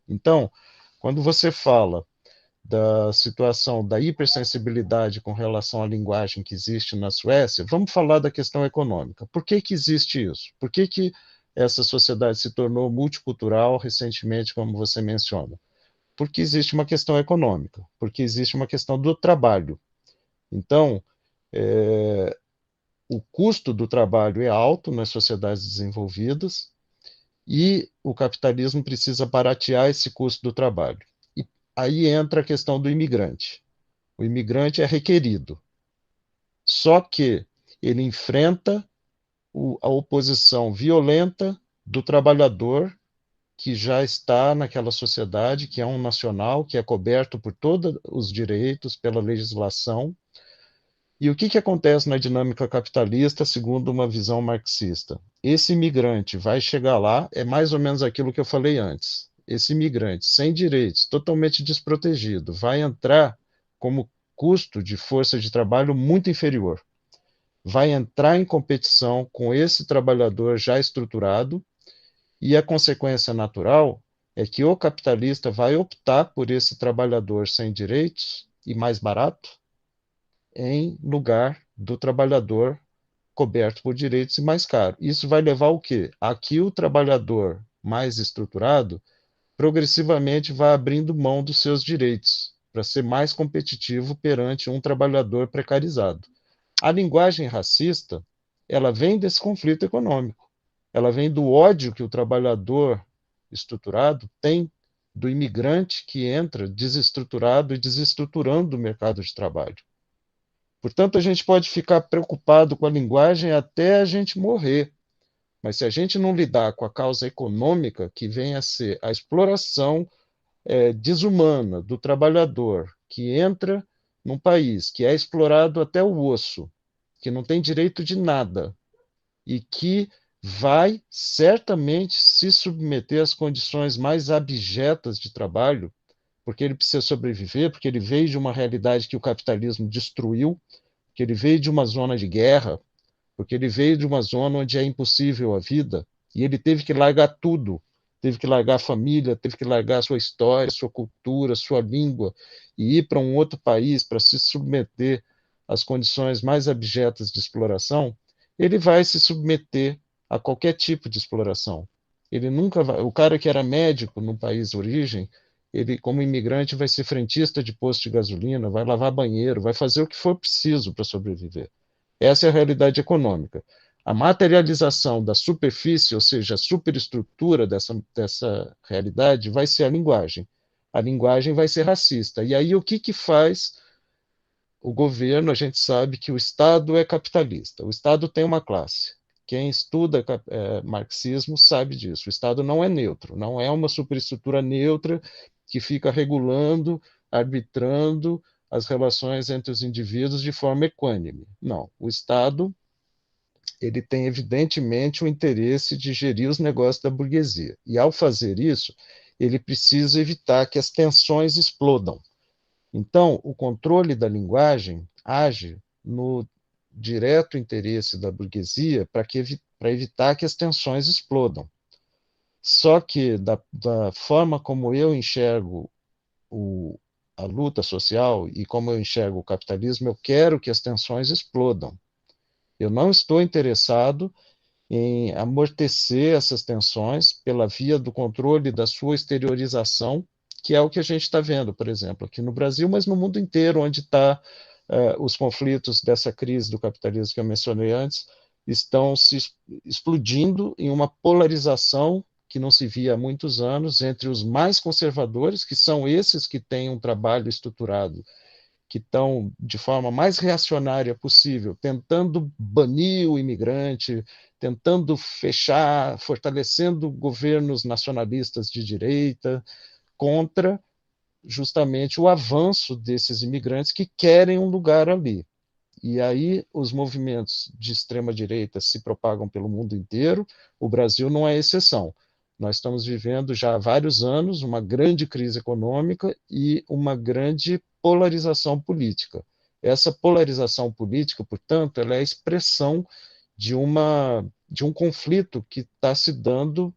Então, quando você fala da situação da hipersensibilidade com relação à linguagem que existe na Suécia, vamos falar da questão econômica. Por que que existe isso? Por que que essa sociedade se tornou multicultural recentemente, como você menciona? Porque existe uma questão econômica, porque existe uma questão do trabalho. Então, o custo do trabalho é alto nas sociedades desenvolvidas e o capitalismo precisa baratear esse custo do trabalho. E aí entra a questão do imigrante. O imigrante é requerido, só que ele enfrenta a oposição violenta do trabalhador que já está naquela sociedade, que é um nacional, que é coberto por todos os direitos, pela legislação. E o que que acontece na dinâmica capitalista, segundo uma visão marxista? Esse imigrante vai chegar lá, é mais ou menos aquilo que eu falei antes. Esse imigrante, sem direitos, totalmente desprotegido, vai entrar como custo de força de trabalho muito inferior. Vai entrar em competição com esse trabalhador já estruturado, e a consequência natural é que o capitalista vai optar por esse trabalhador sem direitos e mais barato, em lugar do trabalhador coberto por direitos e mais caro. Isso vai levar ao quê? A que o trabalhador mais estruturado progressivamente vai abrindo mão dos seus direitos para ser mais competitivo perante um trabalhador precarizado. A linguagem racista, ela vem desse conflito econômico. Ela vem do ódio que o trabalhador estruturado tem do imigrante que entra desestruturado e desestruturando o mercado de trabalho. Portanto, a gente pode ficar preocupado com a linguagem até a gente morrer, mas se a gente não lidar com a causa econômica, que vem a ser a exploração desumana do trabalhador que entra num país que é explorado até o osso, que não tem direito de nada e que vai certamente se submeter às condições mais abjetas de trabalho, porque ele precisa sobreviver, porque ele veio de uma realidade que o capitalismo destruiu, que ele veio de uma zona de guerra, porque ele veio de uma zona onde é impossível a vida, e ele teve que largar tudo, teve que largar a família, teve que largar a sua história, sua cultura, sua língua, e ir para um outro país para se submeter às condições mais abjetas de exploração, ele vai se submeter a qualquer tipo de exploração. Ele nunca vai, o cara que era médico no país de origem, ele, como imigrante, vai ser frentista de posto de gasolina, vai lavar banheiro, vai fazer o que for preciso para sobreviver. Essa é a realidade econômica. A materialização da superfície, ou seja, a superestrutura dessa realidade, vai ser a linguagem. A linguagem vai ser racista. E aí o que que faz o governo? A gente sabe que o Estado é capitalista. O Estado tem uma classe. Quem estuda marxismo sabe disso. O Estado não é neutro, não é uma superestrutura neutra que fica regulando, arbitrando as relações entre os indivíduos de forma equânime. Não, o Estado ele tem evidentemente o interesse de gerir os negócios da burguesia. E ao fazer isso, ele precisa evitar que as tensões explodam. Então, o controle da linguagem age no direto interesse da burguesia para evitar que as tensões explodam. Só que, da forma como eu enxergo a luta social e como eu enxergo o capitalismo, eu quero que as tensões explodam. Eu não estou interessado em amortecer essas tensões pela via do controle da sua exteriorização, que é o que a gente está vendo, por exemplo, aqui no Brasil, mas no mundo inteiro, onde está os conflitos dessa crise do capitalismo que eu mencionei antes, estão se explodindo em uma polarização que não se via há muitos anos entre os mais conservadores, que são esses que têm um trabalho estruturado, que estão de forma mais reacionária possível, tentando banir o imigrante, tentando fechar, fortalecendo governos nacionalistas de direita, contra justamente o avanço desses imigrantes que querem um lugar ali. E aí os movimentos de extrema-direita se propagam pelo mundo inteiro, o Brasil não é exceção. Nós estamos vivendo já há vários anos uma grande crise econômica e uma grande polarização política. Essa polarização política, portanto, ela é a expressão de um conflito que está se dando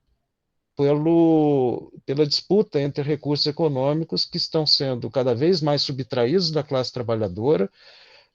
pela disputa entre recursos econômicos que estão sendo cada vez mais subtraídos da classe trabalhadora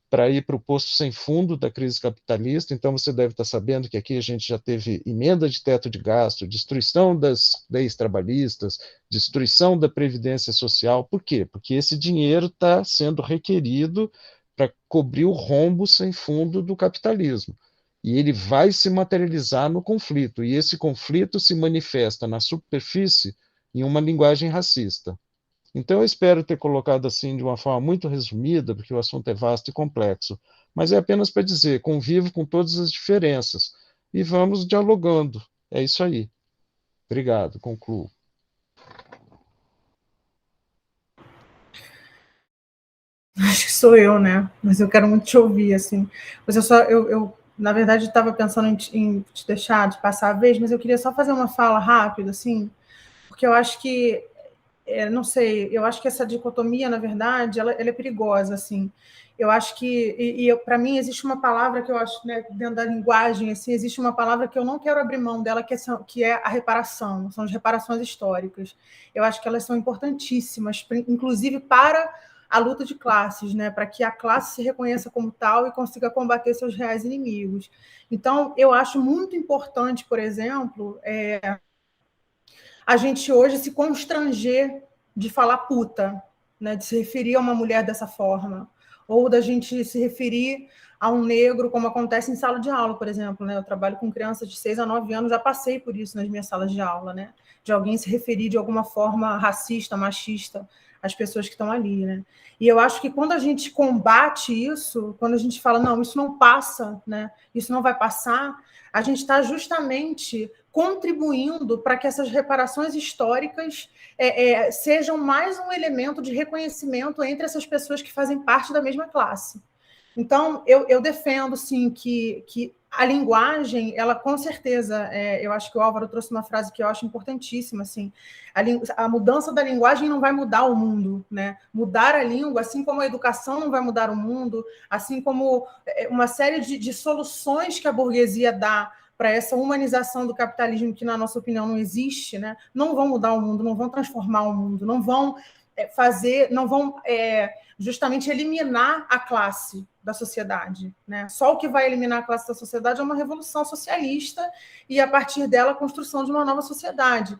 para ir para o poço sem fundo da crise capitalista. Então, você deve estar sabendo que aqui a gente já teve emenda de teto de gasto, destruição das leis trabalhistas, destruição da previdência social. Por quê? Porque esse dinheiro está sendo requerido para cobrir o rombo sem fundo do capitalismo. E ele vai se materializar no conflito, e esse conflito se manifesta na superfície em uma linguagem racista. Então, eu espero ter colocado assim de uma forma muito resumida, porque o assunto é vasto e complexo, mas é apenas para dizer, convivo com todas as diferenças e vamos dialogando. É isso aí. Obrigado, concluo. Acho que sou eu, né? Mas eu quero muito te ouvir, assim. Mas eu na verdade, estava pensando em te deixar, de passar a vez, mas eu queria só fazer uma fala rápida, assim, porque eu acho que, não sei, eu acho que essa dicotomia, na verdade, ela é perigosa, assim. Eu acho que, para mim, existe uma palavra que eu acho, né, dentro da linguagem, assim, existe uma palavra que eu não quero abrir mão dela, que é a reparação, são as reparações históricas. Eu acho que elas são importantíssimas, inclusive para a luta de classes, né, para que a classe se reconheça como tal e consiga combater seus reais inimigos. Então, eu acho muito importante, por exemplo, a gente hoje se constranger de falar puta, né, de se referir a uma mulher dessa forma, ou da gente se referir a um negro, como acontece em sala de aula, por exemplo, né? Eu trabalho com crianças de 6 a 9 anos, já passei por isso nas minhas salas de aula, né? De alguém se referir de alguma forma racista, machista às pessoas que estão ali, né? E eu acho que quando a gente combate isso, quando a gente fala, não, isso não passa, né? Isso não vai passar, a gente está justamente contribuindo para que essas reparações históricas sejam mais um elemento de reconhecimento entre essas pessoas que fazem parte da mesma classe. Então, eu defendo, sim, que a linguagem, ela com certeza, eu acho que o Álvaro trouxe uma frase que eu acho importantíssima, assim, a mudança da linguagem não vai mudar o mundo, né? Mudar a língua, assim como a educação não vai mudar o mundo, assim como uma série de soluções que a burguesia dá para essa humanização do capitalismo que, na nossa opinião, não existe, né? Não vão mudar o mundo, não vão transformar o mundo, não vão justamente eliminar a classe da sociedade, né? Só o que vai eliminar a classe da sociedade é uma revolução socialista e, a partir dela, a construção de uma nova sociedade.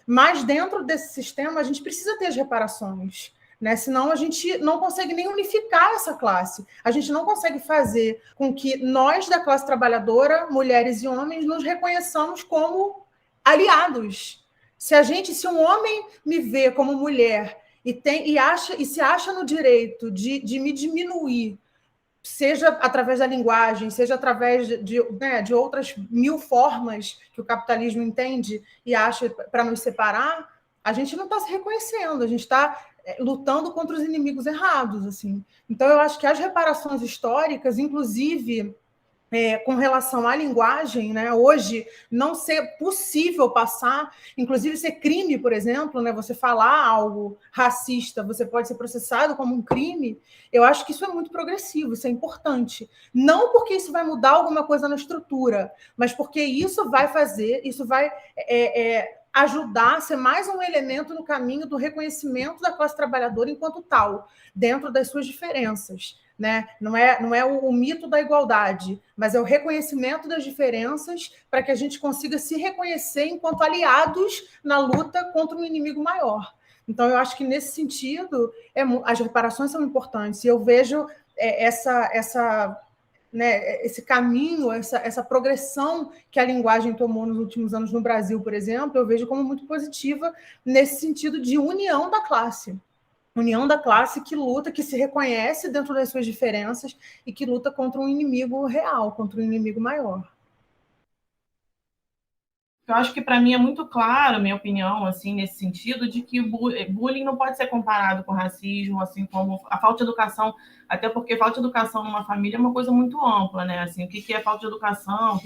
Mas, dentro desse sistema, a gente precisa ter as reparações, né? Senão a gente não consegue nem unificar essa classe. A gente não consegue fazer com que nós, da classe trabalhadora, mulheres e homens, nos reconheçamos como aliados. Se um homem me vê como mulher e se acha no direito de me diminuir, seja através da linguagem, seja através de outras 1000 formas que o capitalismo entende e acha para nos separar, a gente não está se reconhecendo, a gente está lutando contra os inimigos errados, assim. Então, eu acho que as reparações históricas, inclusive com relação à linguagem, né, hoje não ser possível passar, inclusive ser crime, por exemplo, né, você falar algo racista, você pode ser processado como um crime, eu acho que isso é muito progressivo, isso é importante. Não porque isso vai mudar alguma coisa na estrutura, mas porque isso vai ajudar a ser mais um elemento no caminho do reconhecimento da classe trabalhadora enquanto tal, dentro das suas diferenças. Né? Não é o mito da igualdade, mas é o reconhecimento das diferenças para que a gente consiga se reconhecer enquanto aliados na luta contra um inimigo maior. Então, eu acho que, nesse sentido, as reparações são importantes. E eu vejo esse caminho, essa progressão que a linguagem tomou nos últimos anos no Brasil, por exemplo, eu vejo como muito positiva nesse sentido de união da classe. União da classe que luta, que se reconhece dentro das suas diferenças e que luta contra um inimigo real, contra um inimigo maior. Eu acho que, para mim, é muito claro, minha opinião, assim, nesse sentido, de que bullying não pode ser comparado com racismo, assim como a falta de educação, até porque falta de educação numa família é uma coisa muito ampla, né? Assim, o que é falta de educação,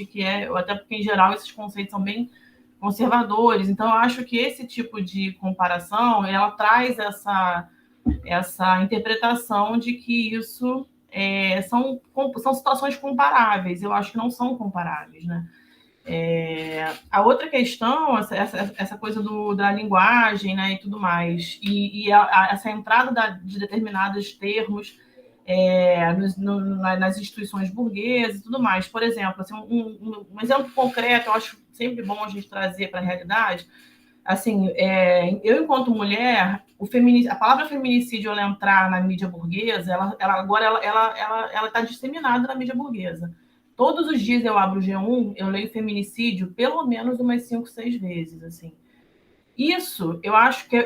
até porque, em geral, esses conceitos são bem conservadores. Então, eu acho que esse tipo de comparação, ela traz essa interpretação de que isso são situações comparáveis. Eu acho que não são comparáveis, né? A outra questão, essa coisa da linguagem, né, e tudo mais, e essa entrada de determinados termos nas instituições burguesas e tudo mais. Por exemplo, assim, um exemplo concreto, eu acho sempre bom a gente trazer para a realidade. Assim, eu, enquanto mulher, a palavra feminicídio, ela entrar na mídia burguesa, ela está disseminada na mídia burguesa. Todos os dias eu abro o G1, eu leio feminicídio pelo menos umas 5, 6 vezes, assim. Isso, eu acho que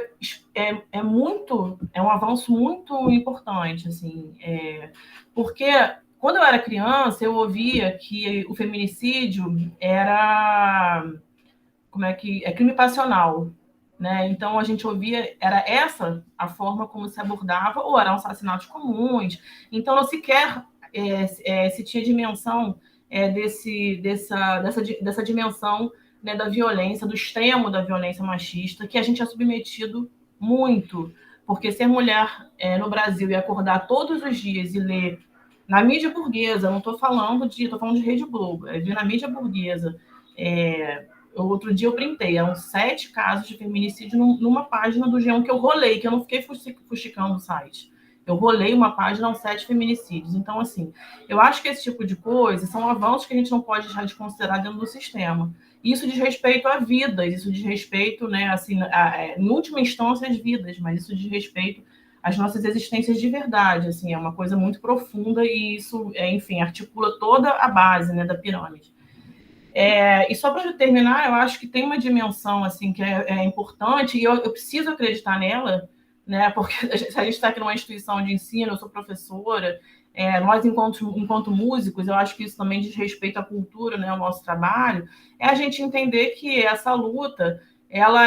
é um avanço muito importante, assim, porque quando eu era criança, eu ouvia que o feminicídio era crime passional, né? Então a gente ouvia, era essa a forma como se abordava, ou eram assassinatos comuns. Então não sequer se tinha dimensão dessa dimensão, né, da violência, do extremo da violência machista, que a gente é submetido muito, porque ser mulher no Brasil e acordar todos os dias e ler na mídia burguesa, não estou falando estou falando de Rede Globo, ver na mídia burguesa. Outro dia eu printei, eram 7 casos de feminicídio numa página do G1 que eu rolei, que eu não fiquei fuxicando o site. Eu rolei uma página, eram 7 feminicídios. Então, assim, eu acho que esse tipo de coisa são avanços que a gente não pode deixar de considerar dentro do sistema. Isso diz respeito a vidas, isso diz respeito, né, assim, em última instância, às vidas, mas isso diz respeito às nossas existências de verdade, assim, é uma coisa muito profunda e isso, enfim, articula toda a base, né, da pirâmide. E só para terminar, eu acho que tem uma dimensão assim que é importante e eu preciso acreditar nela, né? Porque se a gente está aqui numa instituição de ensino, eu sou professora, nós enquanto músicos, eu acho que isso também diz respeito à cultura, né? Ao nosso trabalho, é a gente entender que essa luta ela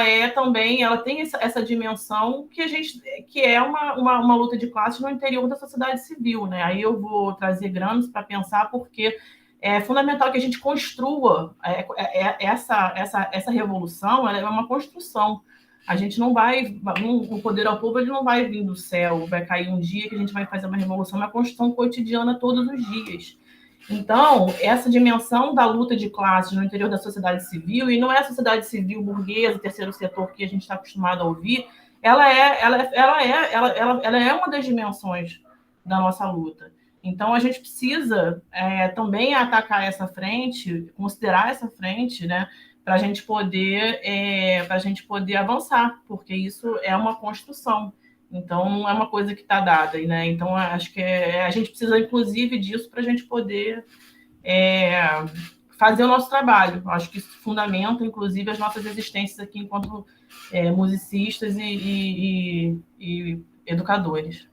tem essa dimensão que é uma luta de classes no interior da sociedade civil, né? Aí eu vou trazer Gramsci para pensar porque é fundamental que a gente construa essa revolução, ela é uma construção. A gente não vai, o poder ao povo ele não vai vir do céu, vai cair um dia que a gente vai fazer uma revolução, uma construção cotidiana todos os dias. Então, essa dimensão da luta de classes no interior da sociedade civil, e não é a sociedade civil burguesa, terceiro setor que a gente está acostumado a ouvir, ela é uma das dimensões da nossa luta. Então, a gente precisa também atacar essa frente, considerar essa frente, né, para a gente poder avançar, porque isso é uma construção. Então, não é uma coisa que está dada. Né? Então, acho que a gente precisa, inclusive, disso para a gente poder fazer o nosso trabalho. Acho que isso fundamenta, inclusive, as nossas existências aqui enquanto musicistas e educadores.